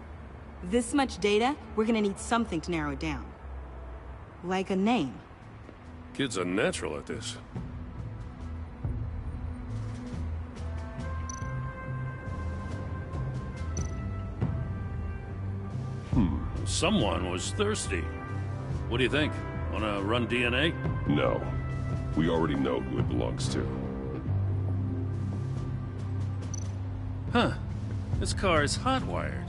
This much data, we're gonna need something to narrow it down. Like a name. Kid's a natural at this. Someone was thirsty. What do you think? Wanna run DNA? No. We already know who it belongs to. Huh. This car is hot-wired.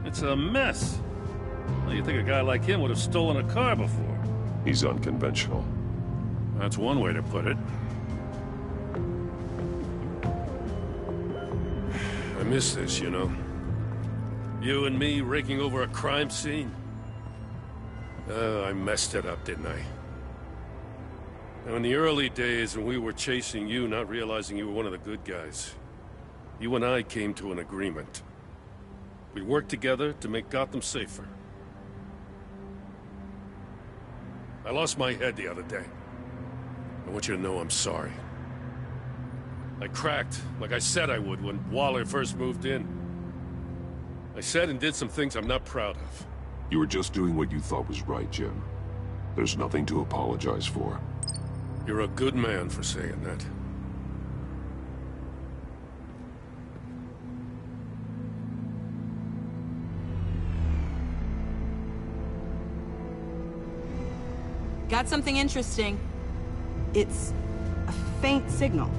It's a mess. Well, you think a guy like him would have stolen a car before? He's unconventional. That's one way to put it. I miss this, you know. You and me raking over a crime scene. Oh, I messed it up, didn't I? Now, in the early days when we were chasing you, not realizing you were one of the good guys, you and I came to an agreement. We worked together to make Gotham safer. I lost my head the other day. I want you to know I'm sorry. I cracked, like I said I would when Waller first moved in. I said and did some things I'm not proud of. You were just doing what you thought was right, Jim. There's nothing to apologize for. You're a good man for saying that. Got something interesting. It's a faint signal.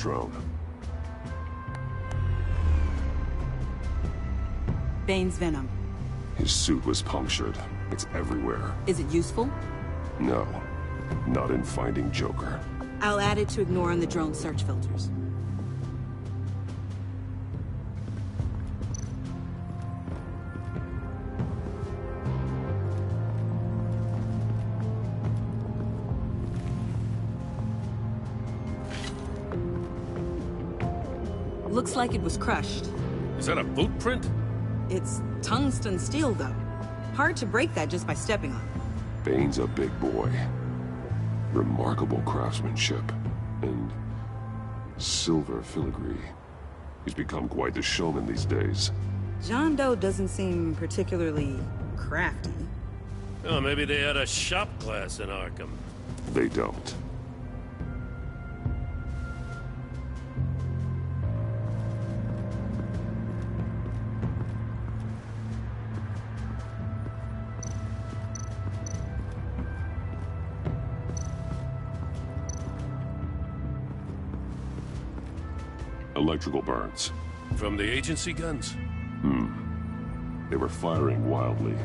drone. Bane's venom. His suit was punctured. It's everywhere. Is it useful? No. Not in finding Joker. I'll add it to ignore on the drone search filters. Looks like it was crushed. Is that a boot print? It's tungsten steel, though. Hard to break that just by stepping on it. Bane's a big boy. Remarkable craftsmanship. And silver filigree. He's become quite the showman these days. John Doe doesn't seem particularly crafty. Oh, maybe they had a shop class in Arkham. They don't. Electrical burns. From the agency guns? They were firing wildly.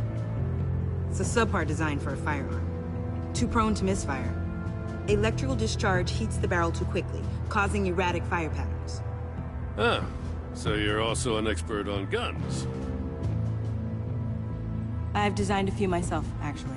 It's a subpart designed for a firearm. Too prone to misfire. Electrical discharge heats the barrel too quickly, causing erratic fire patterns. Ah, so you're also an expert on guns. I've designed a few myself, actually.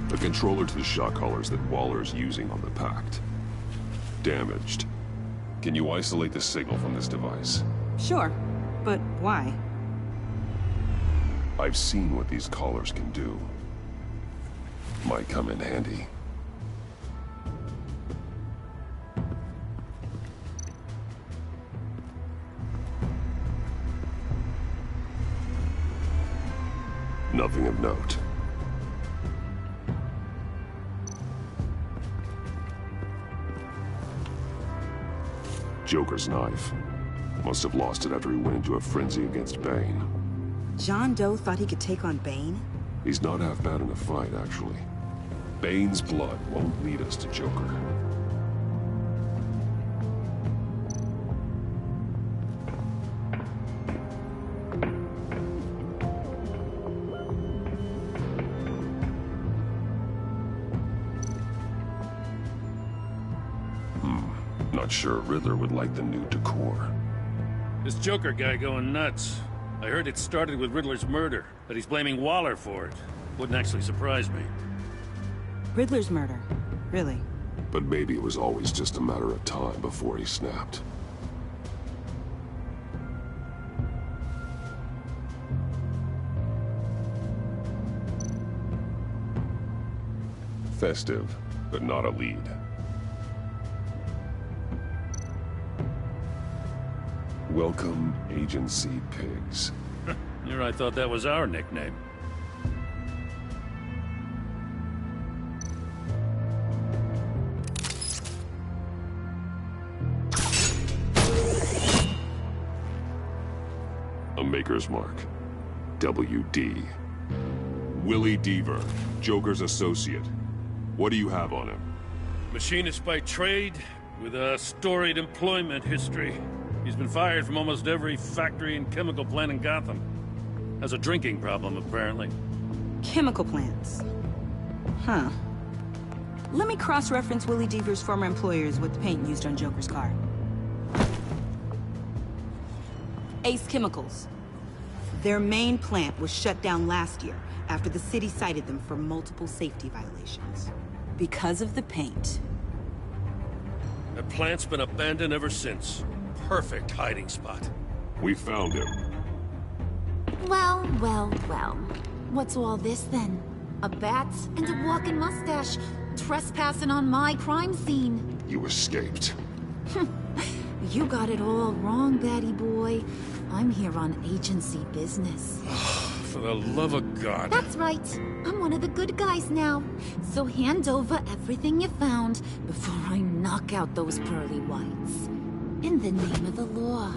The controller to the shot collars that Waller's using on the Pact. Damaged. Can you isolate the signal from this device? Sure, but why? I've seen what these collars can do. Might come in handy. Nothing of note. Joker's knife. Must have lost it after he went into a frenzy against Bane. John Doe thought he could take on Bane? He's not half bad in a fight, actually. Bane's blood won't lead us to Joker. Not sure Riddler would like the new decor. This Joker guy going nuts. I heard it started with Riddler's murder, but he's blaming Waller for it. Wouldn't actually surprise me. Riddler's murder? Really? But maybe it was always just a matter of time before he snapped. Festive, but not a lead. Welcome, Agency Pigs. Here I thought that was our nickname. A Maker's Mark. WD. Willie Deaver, Joker's associate. What do you have on him? Machinist by trade, with a storied employment history. He's been fired from almost every factory and chemical plant in Gotham. Has a drinking problem, apparently. Chemical plants. Huh. Let me cross-reference Willie Deaver's former employers with the paint used on Joker's car. Ace Chemicals. Their main plant was shut down last year after the city cited them for multiple safety violations. Because of the paint. The plant's been abandoned ever since. Perfect hiding spot. We found him. Well, well, well. What's all this then? A bat and a walking mustache trespassing on my crime scene. You escaped. You got it all wrong, Batty boy. I'm here on agency business. For the love of God. That's right. I'm one of the good guys now. So hand over everything you found before I knock out those pearly whites. In the name of the law.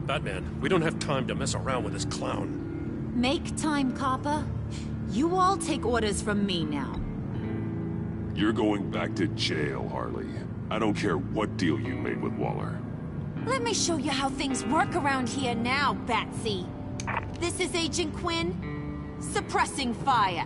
Batman, we don't have time to mess around with this clown. Make time, Copper. You all take orders from me now. You're going back to jail, Harley. I don't care what deal you made with Waller. Let me show you how things work around here now, Batsy. This is Agent Quinn, suppressing fire.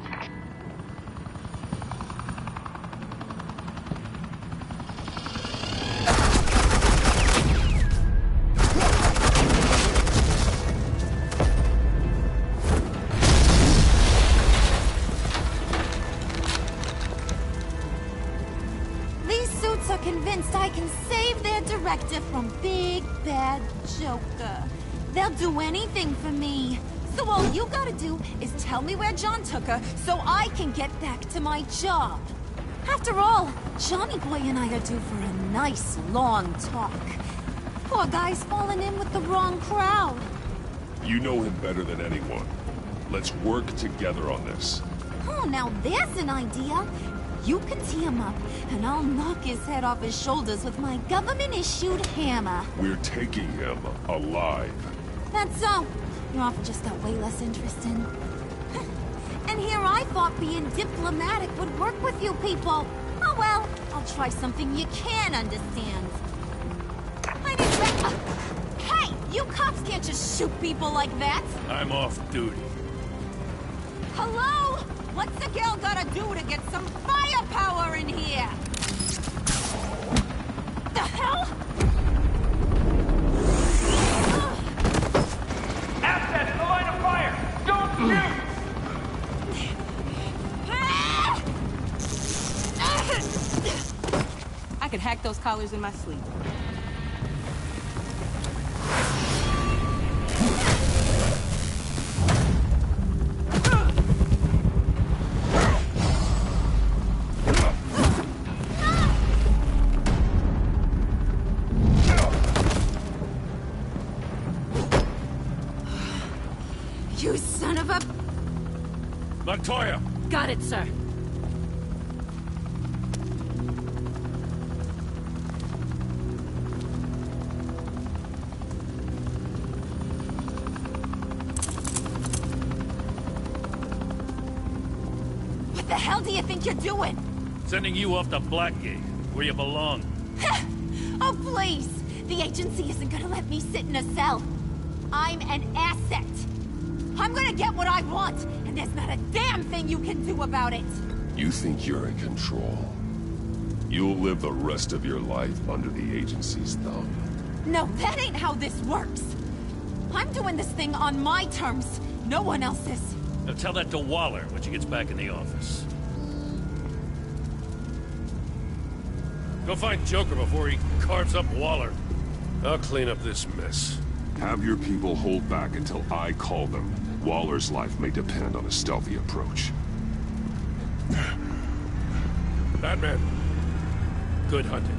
Convinced I can save their director from Big Bad Joker. They'll do anything for me. So all you gotta do is tell me where John took her so I can get back to my job. After all, Johnny Boy and I are due for a nice long talk. Poor guy's fallen in with the wrong crowd. You know him better than anyone. Let's work together on this. Oh, now there's an idea. You can tee him up, and I'll knock his head off his shoulders with my government-issued hammer. We're taking him alive. That's so. Your offer just got way less interesting. And here I thought being diplomatic would work with you people. Oh well, I'll try something you can understand. I didn't Hey, you cops can't just shoot people like that. I'm off duty. Hello? What's a girl gotta do to get some firepower in here? The hell? Assets, the line of fire! Don't shoot! I could hack those collars in my sleep. You son of a... Montoya! Got it, sir. What the hell do you think you're doing? Sending you off to Blackgate, where you belong. Oh, please! The agency isn't gonna let me sit in a cell. I'm an asset. I'm gonna get what I want, and there's not a damn thing you can do about it. You think you're in control? You'll live the rest of your life under the agency's thumb. No, that ain't how this works. I'm doing this thing on my terms, no one else's. Now tell that to Waller when she gets back in the office. Go find Joker before he carves up Waller. I'll clean up this mess. Have your people hold back until I call them. Waller's life may depend on a stealthy approach. Batman, good hunting.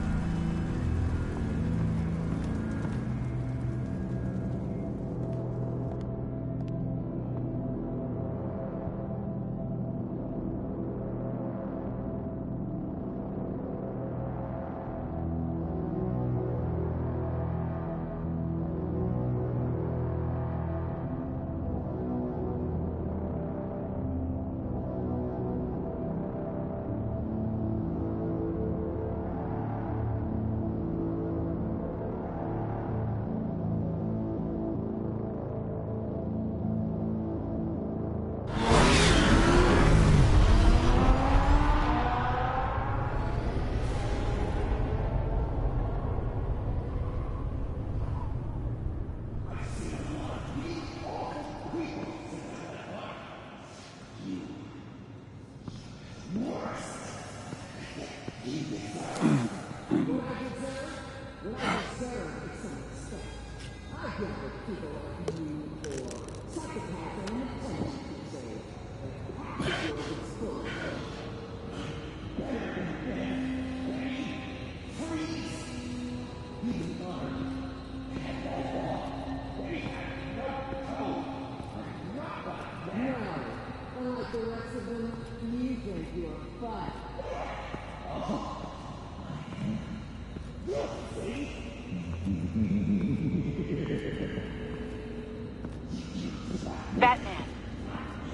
Batman,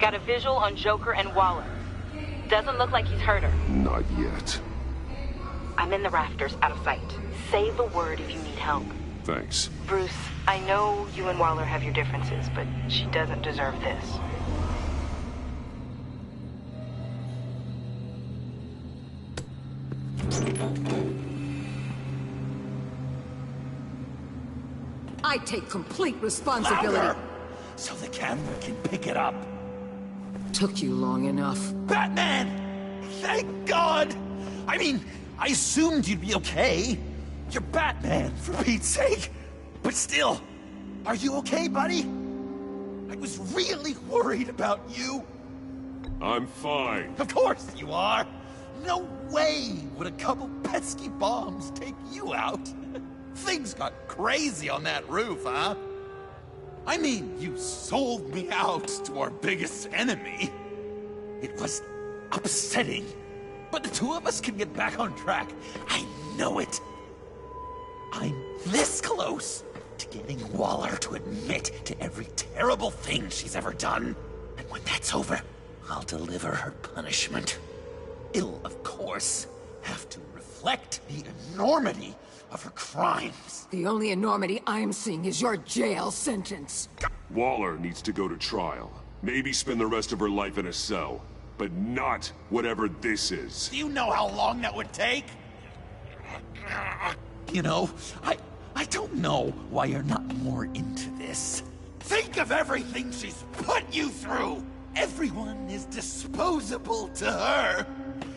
got a visual on Joker and Waller. Doesn't look like he's hurt her. Not yet. I'm in the rafters, out of sight. Say the word if you need help. Thanks. Bruce, I know you and Waller have your differences, but she doesn't deserve this. I take complete responsibility. Louder! So the camera can pick it up. Took you long enough. Batman! Thank God! I mean, I assumed you'd be okay. You're Batman, for Pete's sake. But still, are you okay, buddy? I was really worried about you. I'm fine. Of course you are. No way would a couple pesky bombs take you out. Things got crazy on that roof, huh? I mean, you sold me out to our biggest enemy. It was upsetting. But the two of us can get back on track. I know it. I'm this close to getting Waller to admit to every terrible thing she's ever done. And when that's over, I'll deliver her punishment. It'll, of course, have to reflect the enormity of her crimes. The only enormity I'm seeing is your jail sentence. Waller needs to go to trial. Maybe spend the rest of her life in a cell. But not whatever this is. Do you know how long that would take? You know, I don't know why you're not more into this. Think of everything she's put you through! Everyone is disposable to her.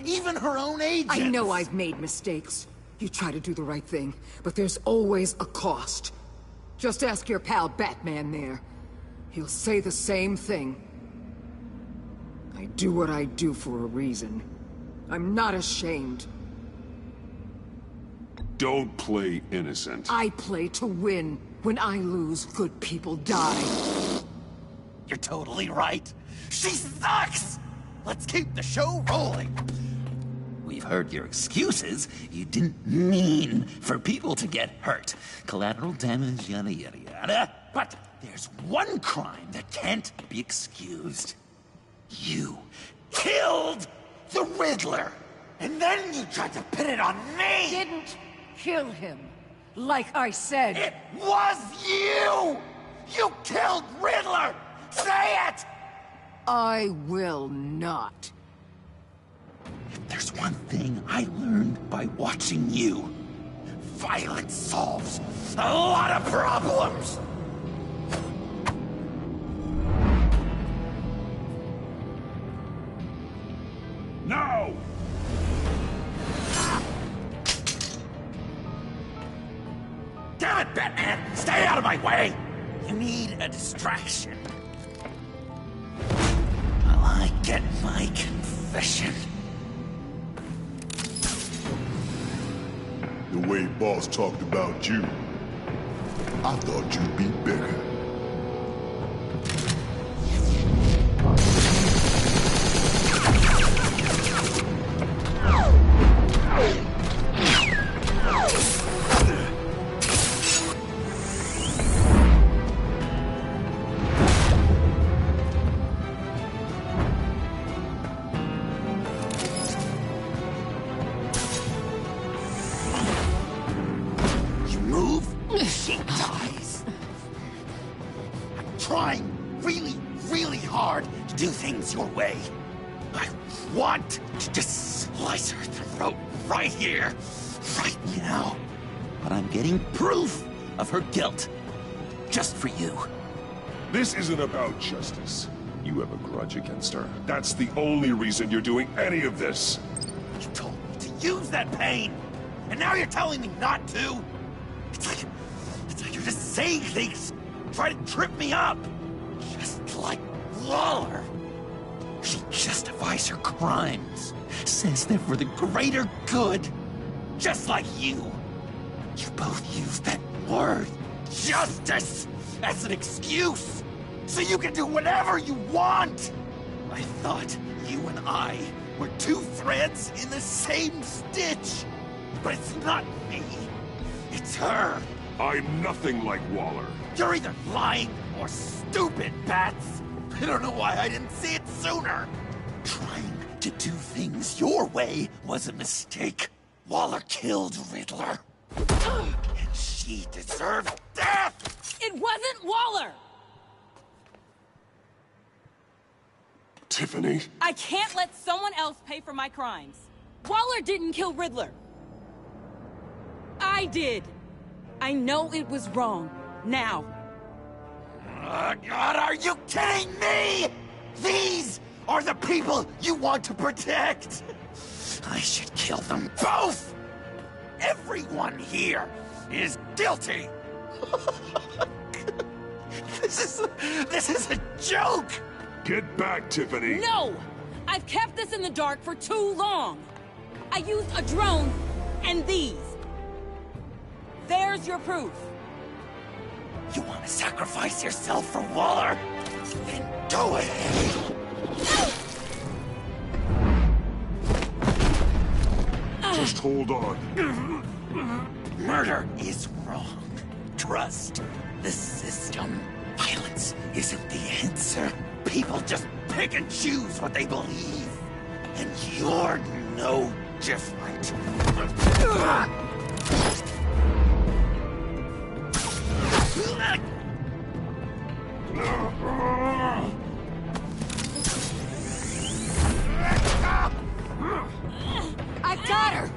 Even her own agents. I know I've made mistakes. You try to do the right thing, but there's always a cost. Just ask your pal Batman there. He'll say the same thing. I do what I do for a reason. I'm not ashamed. Don't play innocent. I play to win. When I lose, good people die. You're totally right. She sucks! Let's keep the show rolling. We've heard your excuses. You didn't mean for people to get hurt. Collateral damage, yada yada yada. But there's one crime that can't be excused. You killed the Riddler! And then you tried to pin it on me! Didn't kill him. Like I said. It was you! You killed Riddler! Say it! I will not. If there's one thing I learned by watching you, violence solves a lot of problems! No! Damn it, Batman! Stay out of my way! You need a distraction. While I get my confession. The way Boss talked about you, I thought you'd be bigger. Do things your way. I want to just slice her throat right here, right now. But I'm getting proof of her guilt. Just for you. This isn't about justice. You have a grudge against her. That's the only reason you're doing any of this. You told me to use that pain, and now you're telling me not to? It's like you're just saying things, try to trip me up. Just like Waller. She justifies her crimes, says they're for the greater good, just like you. You both use that word, justice, as an excuse, so you can do whatever you want. I thought you and I were two threads in the same stitch, but it's not me, it's her. I'm nothing like Waller. You're either lying or stupid, Bats. I don't know why I didn't see it sooner. Trying to do things your way was a mistake. Waller killed Riddler. And she deserved death! It wasn't Waller! Tiffany? I can't let someone else pay for my crimes. Waller didn't kill Riddler. I did. I know it was wrong. Now. God, are you kidding me? These are the people you want to protect. I should kill them both. Everyone here is guilty. This is a joke. Get back, Tiffany. No! I've kept this in the dark for too long. I used a drone and these. There's your proof. You want to sacrifice yourself for Waller? Then go ahead. Just hold on. Murder is wrong. Trust the system. Violence isn't the answer. People just pick and choose what they believe. And you're no different. I got her!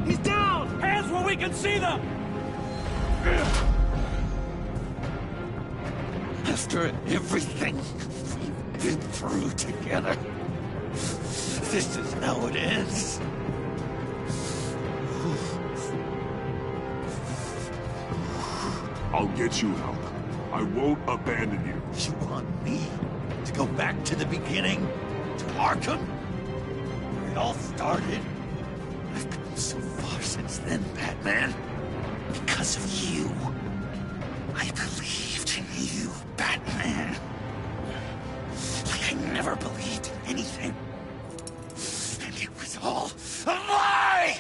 He's down! Hands where we can see them! After everything we've been through together, this is how it ends. I'll get you help. I won't abandon you. You want me to go back to the beginning? To Arkham? Where it all started? I've come so far since then, Batman. Because of you. I believed in you, Batman. Like I never believed in anything. And it was all a lie!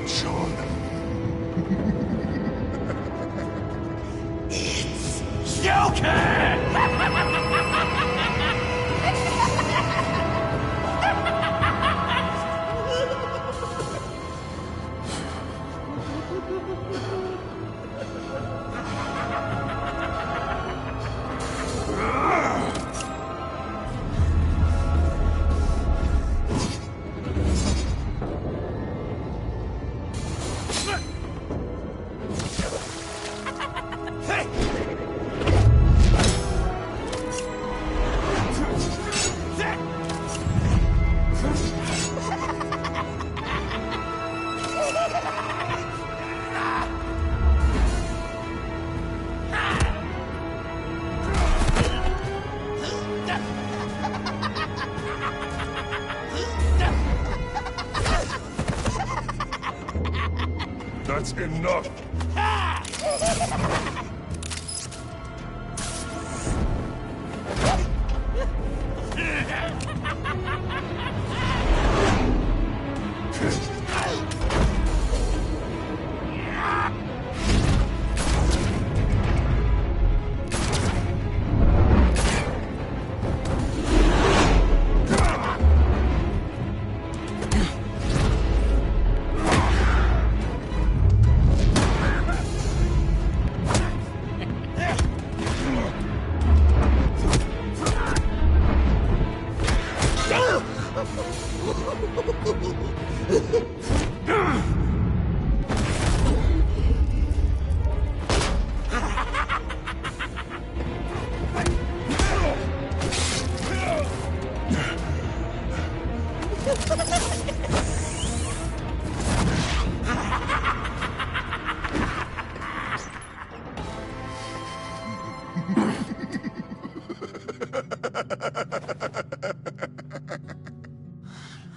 Sean. It's Joker! That's enough.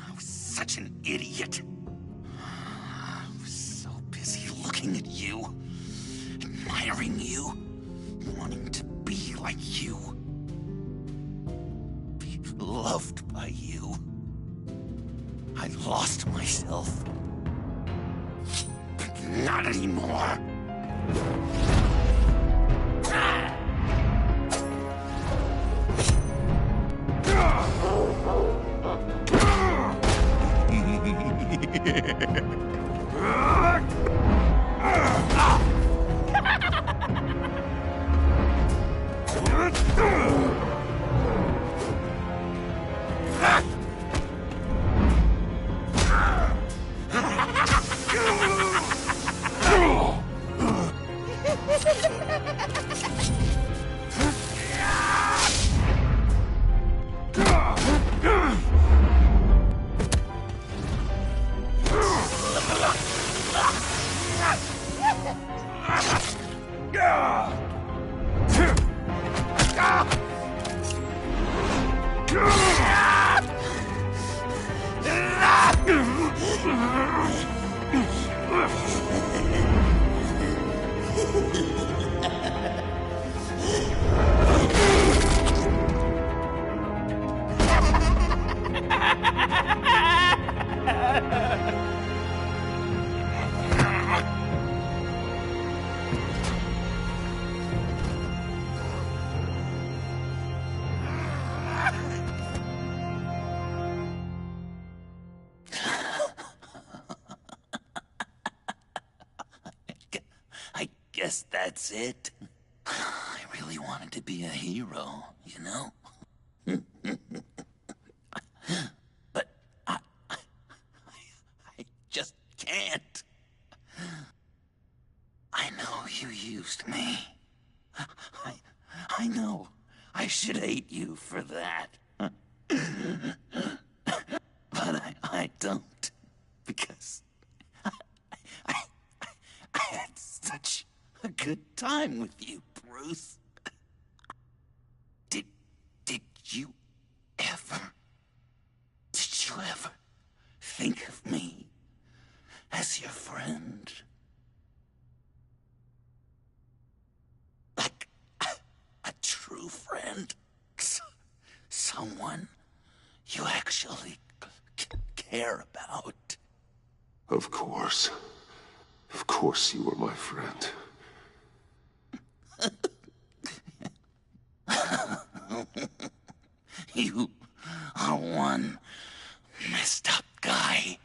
I was such an idiot. I was so busy looking at you admiring you, wanting to be like you, be loved by you. I lost myself. But not anymore. I guess that's it. I really wanted to be a hero, you know? But I just can't. I know you used me. I know I should hate you for that. But I don't. Because I had such a good time with you, Bruce. Did you ever think of me as your friend? Like a true friend? Someone you actually care about? Of course. Of course you were my friend. You are one messed up guy.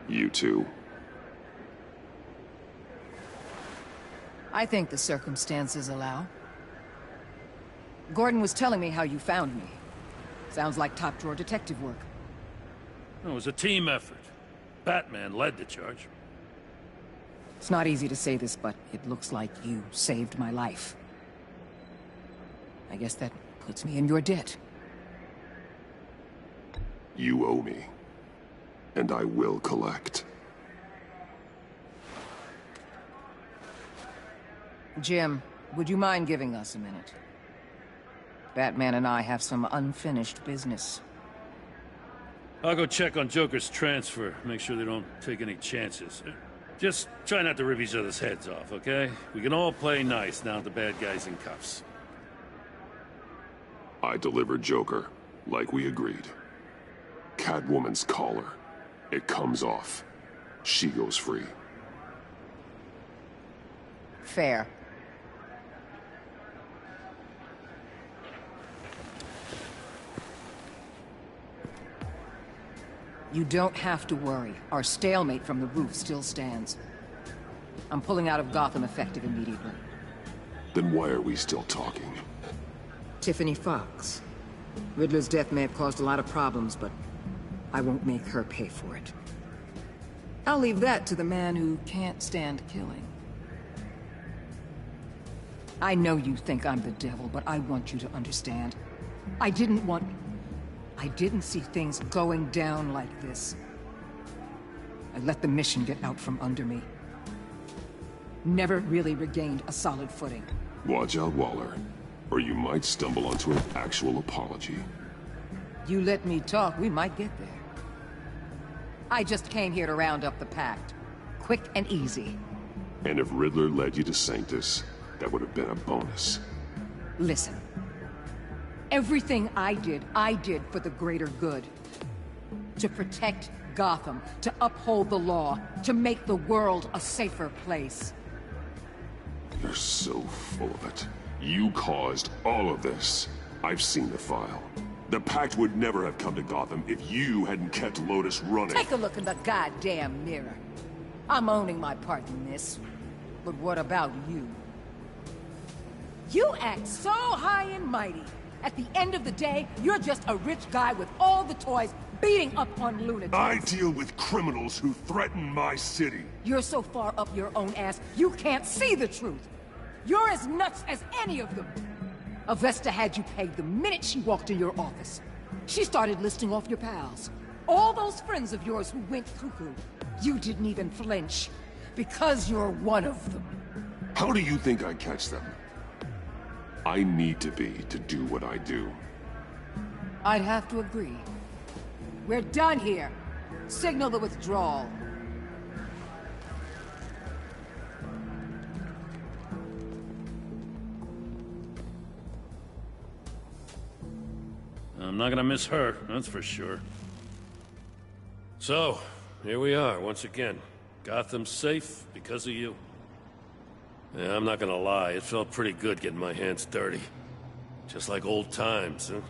You too. I think the circumstances allow. Gordon was telling me how you found me. Sounds like top-drawer detective work. It was a team effort. Batman led the charge. It's not easy to say this, but it looks like you saved my life. I guess that puts me in your debt. You owe me. And I will collect. Jim, would you mind giving us a minute? Batman and I have some unfinished business. I'll go check on Joker's transfer, make sure they don't take any chances. Just try not to rip each other's heads off, okay? We can all play nice now that the bad guy's in cuffs. I delivered Joker, like we agreed. Catwoman's collar. It comes off. She goes free. Fair. You don't have to worry. Our stalemate from the roof still stands. I'm pulling out of Gotham effective immediately. Then why are we still talking? Tiffany Fox. Riddler's death may have caused a lot of problems, but I won't make her pay for it. I'll leave that to the man who can't stand killing. I know you think I'm the devil, but I want you to understand. I didn't see things going down like this. I let the mission get out from under me. Never really regained a solid footing. Watch out, Waller, or you might stumble onto an actual apology. You let me talk, we might get there. I just came here to round up the Pact. Quick and easy. And if Riddler led you to Sanctus, that would have been a bonus. Listen. Everything I did for the greater good. To protect Gotham, to uphold the law, to make the world a safer place. You're so full of it. You caused all of this. I've seen the file. The Pact would never have come to Gotham if you hadn't kept Lotus running. Take a look in the goddamn mirror. I'm owning my part in this. But what about you? You act so high and mighty. At the end of the day, you're just a rich guy with all the toys beating up on lunatics. I deal with criminals who threaten my city. You're so far up your own ass, you can't see the truth. You're as nuts as any of them. Avesta had you pegged the minute she walked in your office. She started listing off your pals. All those friends of yours who went cuckoo. You didn't even flinch. Because you're one of them. How do you think I catch them? I need to be to do what I do. I'd have to agree. We're done here. Signal the withdrawal. I'm not gonna miss her, that's for sure. So, here we are, once again. Gotham's safe because of you. Yeah, I'm not gonna lie, it felt pretty good getting my hands dirty. Just like old times, huh?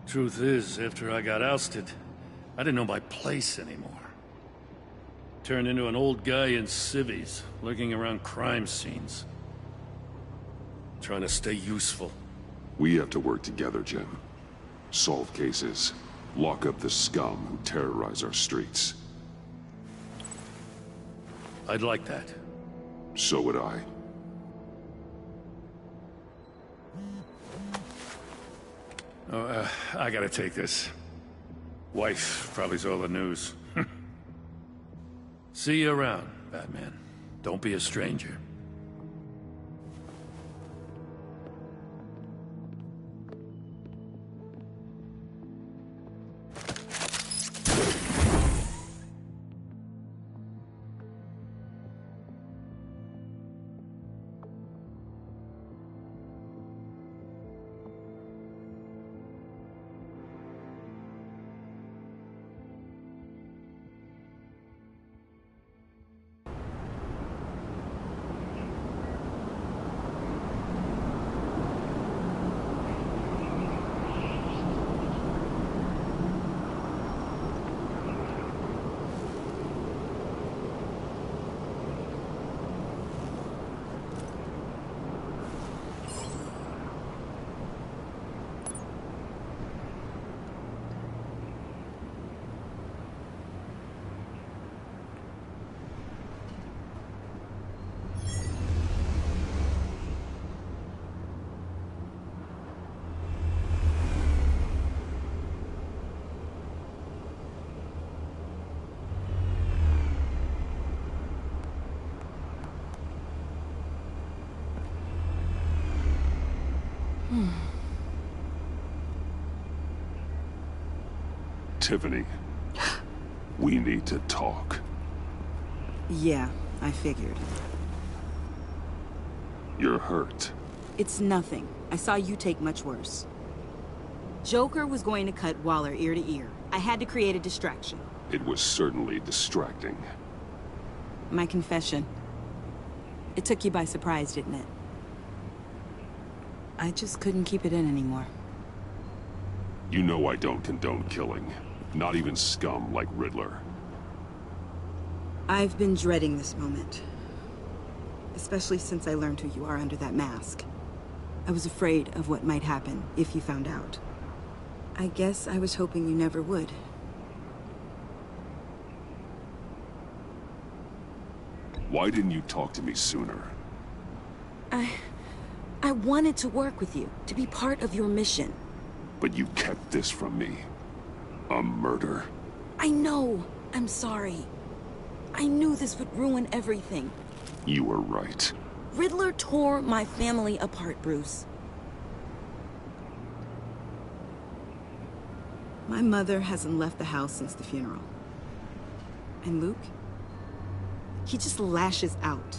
Truth is, after I got ousted, I didn't know my place anymore. Turned into an old guy in civvies, lurking around crime scenes. Trying to stay useful. We have to work together, Jim. Solve cases. Lock up the scum who terrorize our streets. I'd like that. So would I. Oh, I gotta take this. Wife probably saw the news. See you around, Batman. Don't be a stranger. Tiffany, we need to talk. Yeah, I figured. You're hurt. It's nothing. I saw you take much worse. Joker was going to cut Waller ear to ear. I had to create a distraction. It was certainly distracting. My confession. It took you by surprise, didn't it? I just couldn't keep it in anymore. You know I don't condone killing. Not even scum like Riddler. I've been dreading this moment. Especially since I learned who you are under that mask. I was afraid of what might happen if you found out. I guess I was hoping you never would. Why didn't you talk to me sooner? I wanted to work with you, to be part of your mission. But you kept this from me. A murder. I know. I'm sorry. I knew this would ruin everything. You were right. Riddler tore my family apart, Bruce. My mother hasn't left the house since the funeral. And Luke? He just lashes out.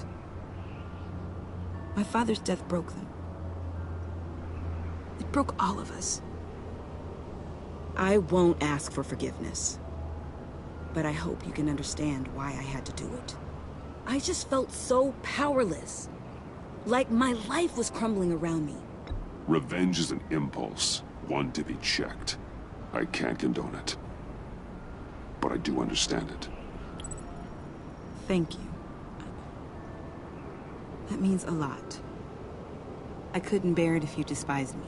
My father's death broke them. It broke all of us. I won't ask for forgiveness. But I hope you can understand why I had to do it. I just felt so powerless. Like my life was crumbling around me. Revenge is an impulse, one to be checked. I can't condone it. But I do understand it. Thank you. That means a lot. I couldn't bear it if you despised me.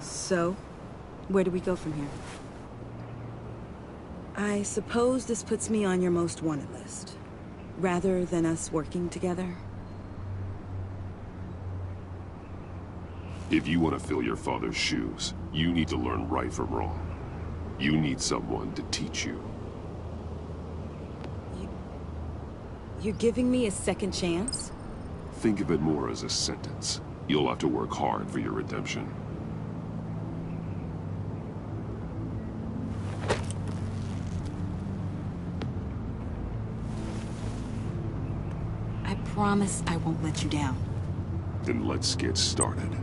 So, where do we go from here? I suppose this puts me on your most wanted list, rather than us working together. If you want to fill your father's shoes, you need to learn right from wrong. You need someone to teach you. You're giving me a second chance? Think of it more as a sentence. You'll have to work hard for your redemption. I promise I won't let you down. Then let's get started.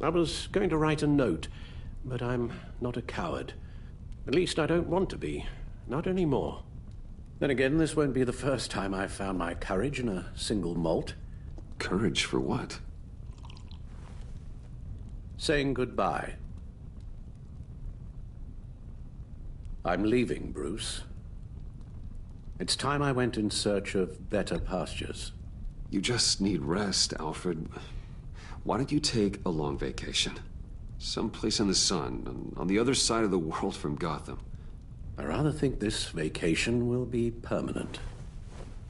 I was going to write a note, but I'm not a coward. At least I don't want to be. Not anymore. Then again, this won't be the first time I've found my courage in a single malt. Courage for what? Saying goodbye. I'm leaving, Bruce. It's time I went in search of better pastures. You just need rest, Alfred. Why don't you take a long vacation? Someplace in the sun, on the other side of the world from Gotham. I rather think this vacation will be permanent.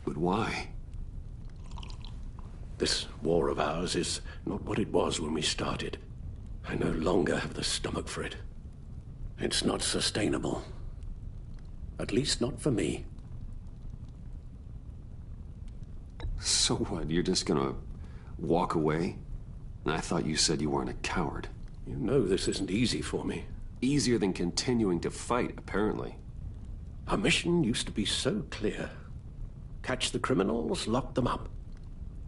But why? This war of ours is not what it was when we started. I no longer have the stomach for it. It's not sustainable. At least not for me. So what, you're just gonna walk away? I thought you said you weren't a coward. You know this isn't easy for me. Easier than continuing to fight, apparently. Our mission used to be so clear. Catch the criminals, lock them up.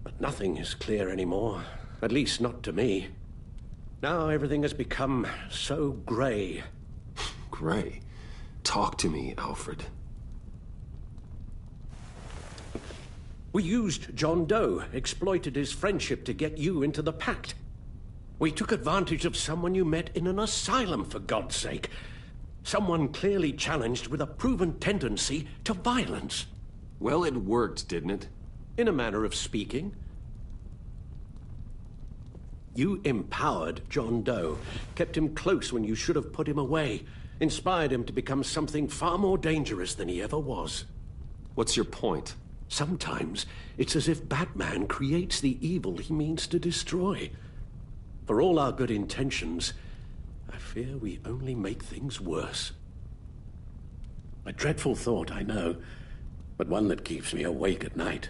But nothing is clear anymore. At least not to me. Now everything has become so gray. Gray? Talk to me, Alfred. We used John Doe, exploited his friendship to get you into the pact. We took advantage of someone you met in an asylum, for God's sake. Someone clearly challenged with a proven tendency to violence. Well, it worked, didn't it? In a manner of speaking. You empowered John Doe, kept him close when you should have put him away, inspired him to become something far more dangerous than he ever was. What's your point? Sometimes it's as if Batman creates the evil he means to destroy. For all our good intentions, I fear we only make things worse. A dreadful thought, I know, but one that keeps me awake at night.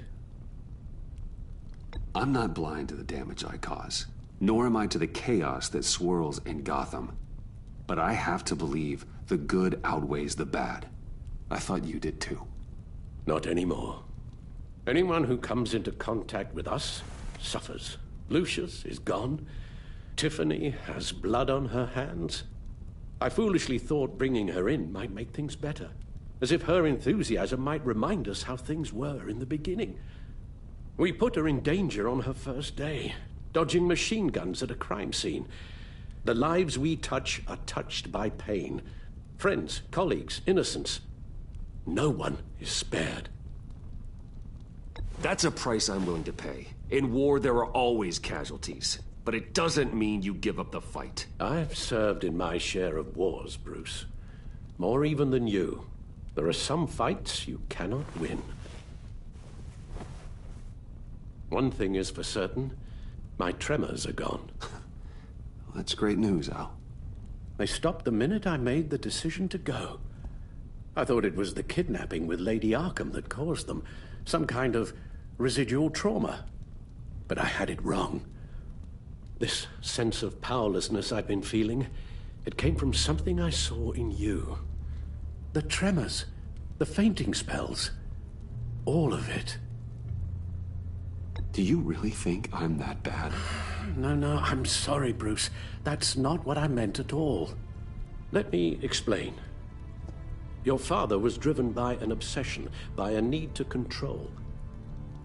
I'm not blind to the damage I cause, nor am I to the chaos that swirls in Gotham. But I have to believe the good outweighs the bad. I thought you did too. Not anymore. Anyone who comes into contact with us suffers. Lucius is gone. Tiffany has blood on her hands. I foolishly thought bringing her in might make things better, as if her enthusiasm might remind us how things were in the beginning. We put her in danger on her first day, dodging machine guns at a crime scene. The lives we touch are touched by pain. Friends, colleagues, innocents. No one is spared. That's a price I'm willing to pay. In war, there are always casualties. But it doesn't mean you give up the fight. I've served in my share of wars, Bruce. More even than you. There are some fights you cannot win. One thing is for certain, my tremors are gone. Well, that's great news, Al. They stopped the minute I made the decision to go. I thought it was the kidnapping with Lady Arkham that caused them. Some kind of residual trauma. But I had it wrong. This sense of powerlessness I've been feeling, it came from something I saw in you. The tremors, the fainting spells, all of it. Do you really think I'm that bad? No, I'm sorry, Bruce. That's not what I meant at all. Let me explain. Your father was driven by an obsession, by a need to control.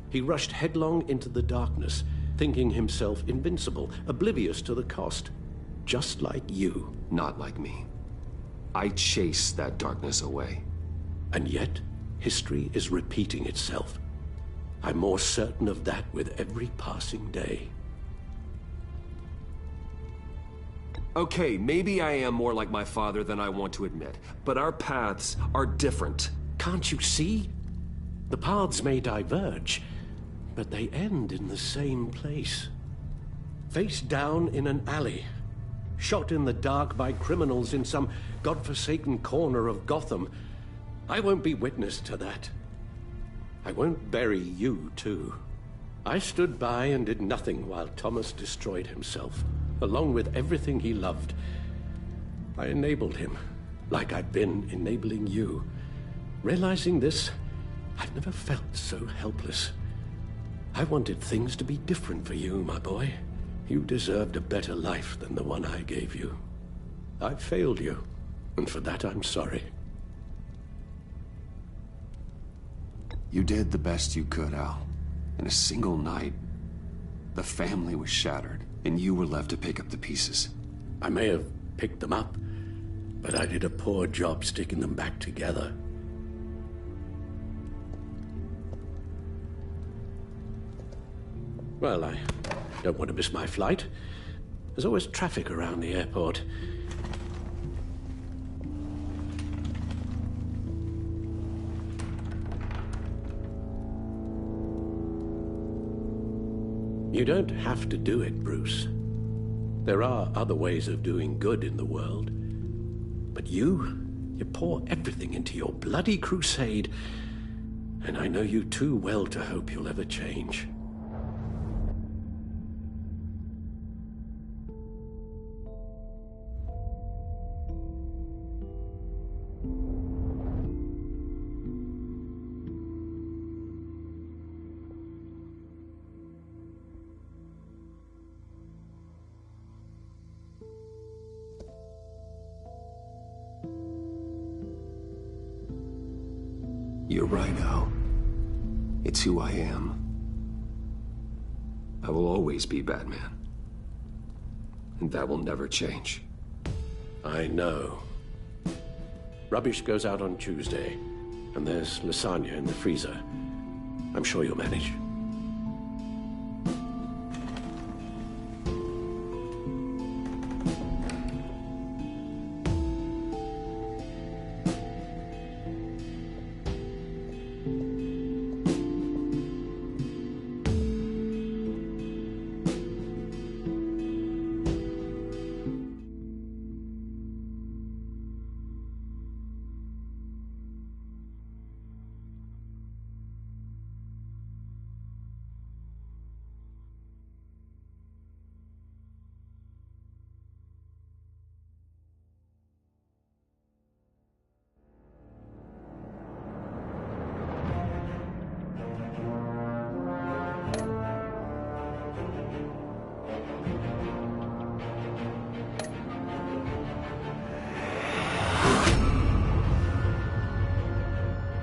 He rushed headlong into the darkness, thinking himself invincible, oblivious to the cost. Just like you. Not like me. I chased that darkness away. And yet, history is repeating itself. I'm more certain of that with every passing day. Okay, maybe I am more like my father than I want to admit, but our paths are different. Can't you see? The paths may diverge, but they end in the same place. Face down in an alley, shot in the dark by criminals in some godforsaken corner of Gotham. I won't be witness to that. I won't bury you, too. I stood by and did nothing while Thomas destroyed himself, along with everything he loved. I enabled him, like I've been enabling you. Realizing this, I've never felt so helpless. I wanted things to be different for you, my boy. You deserved a better life than the one I gave you. I failed you, and for that I'm sorry. You did the best you could, Al. In a single night, the family was shattered, and you were left to pick up the pieces. I may have picked them up, but I did a poor job sticking them back together. Well, I don't want to miss my flight. There's always traffic around the airport. You don't have to do it, Bruce. There are other ways of doing good in the world. But you pour everything into your bloody crusade, and I know you too well to hope you'll ever change. You're right, Al. It's who I am. I will always be Batman. And that will never change. I know. Rubbish goes out on Tuesday, and there's lasagna in the freezer. I'm sure you'll manage.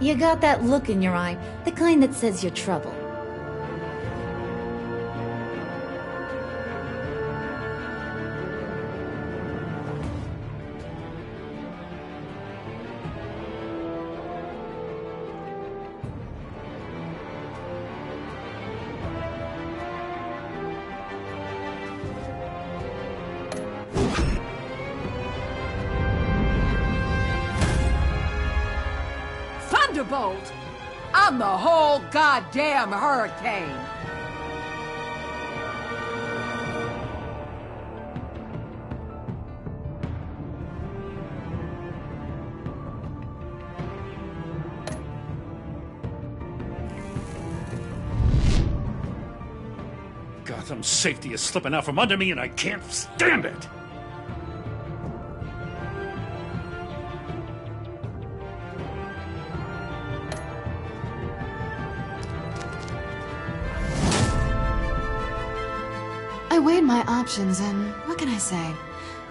You got that look in your eye, the kind that says you're trouble. Thunderbolt! I'm the whole goddamn hurricane! Gotham's safety is slipping out from under me and I can't stand it! I weighed my options and what can I say?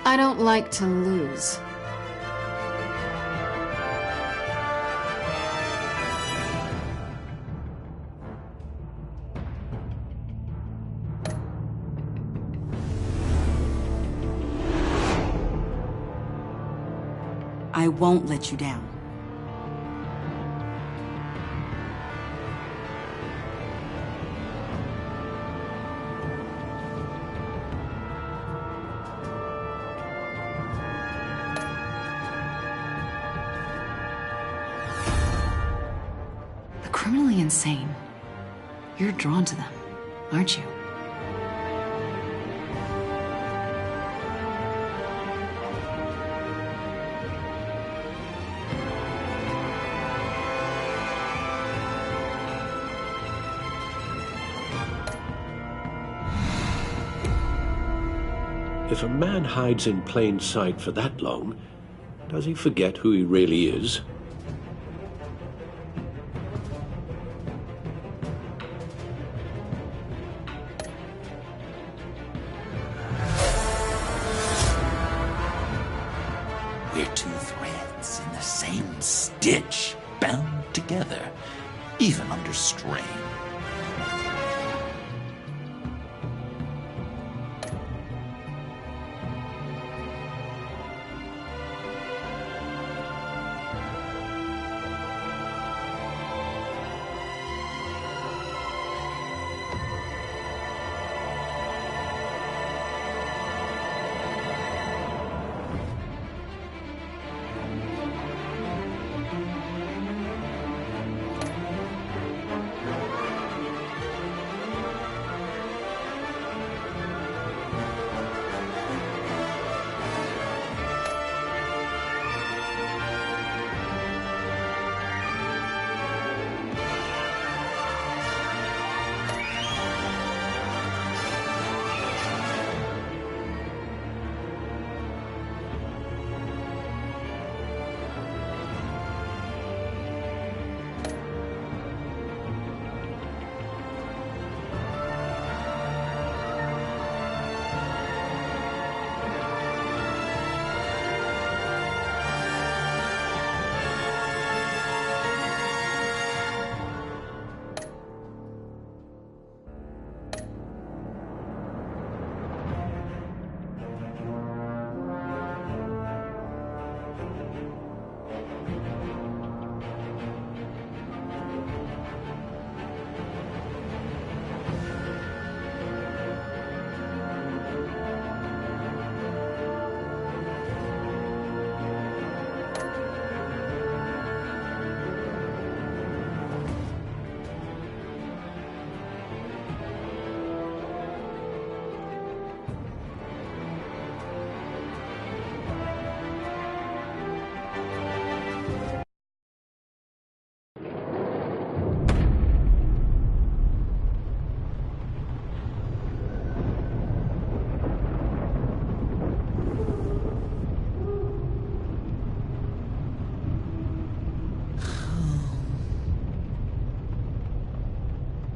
I don't like to lose. I won't let you down. The criminally insane. You're drawn to them, aren't you? If a man hides in plain sight for that long, does he forget who he really is? We're two threads in the same stitch, bound together, even under strain.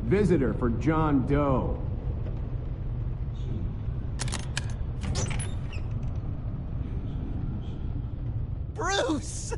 Visitor for John Doe. Bruce!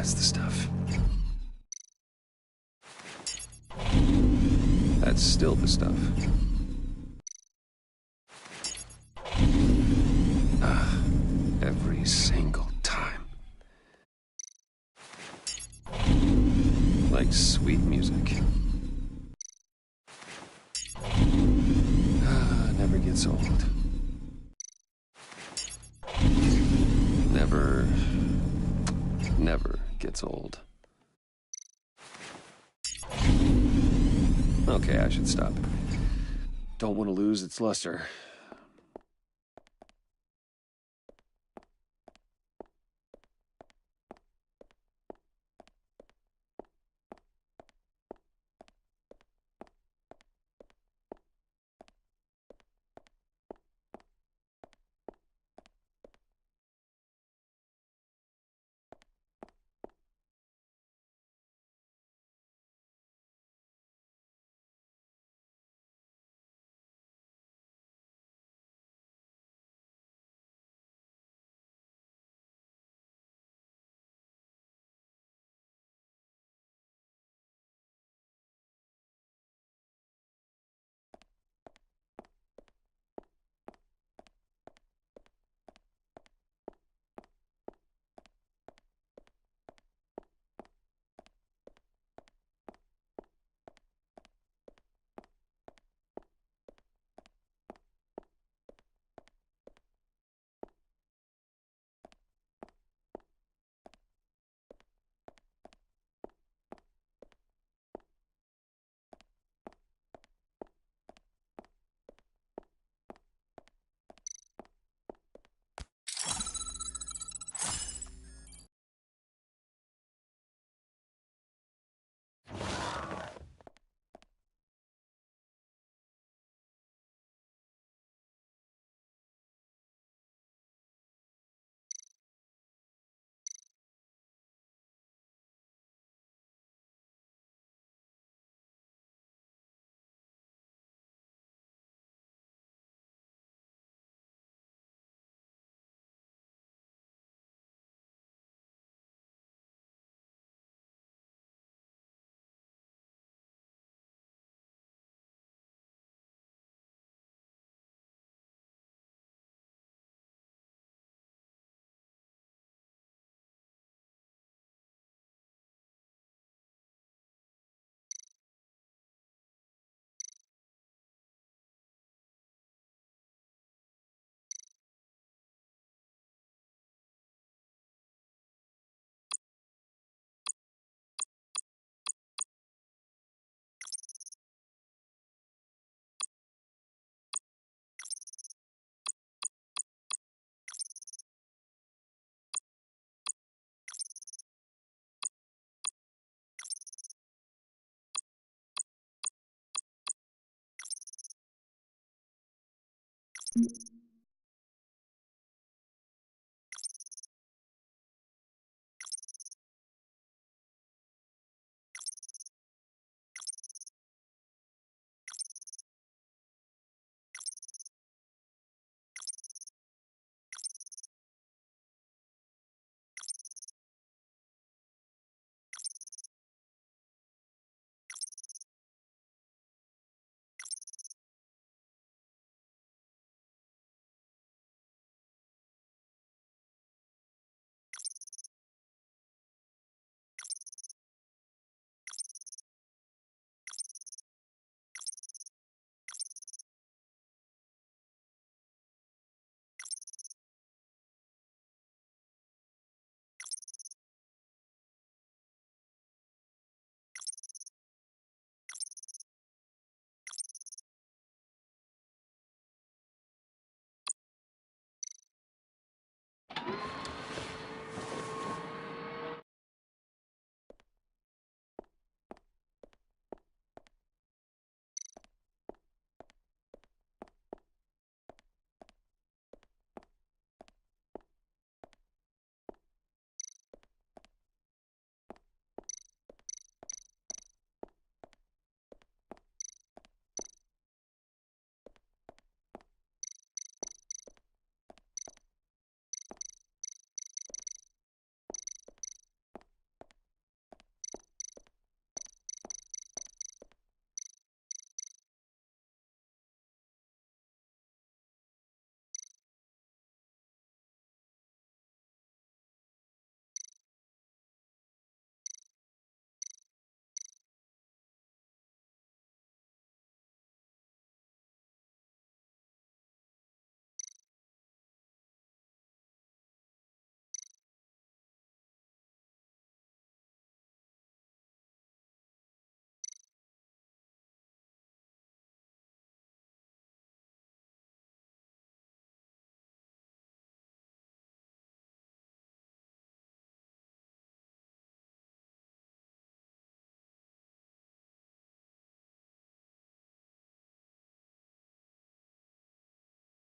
That's the stuff. That's still the stuff. Every single time. Like sweet music. Never gets old. Never gets old. Okay, I should stop. Don't want to lose its luster.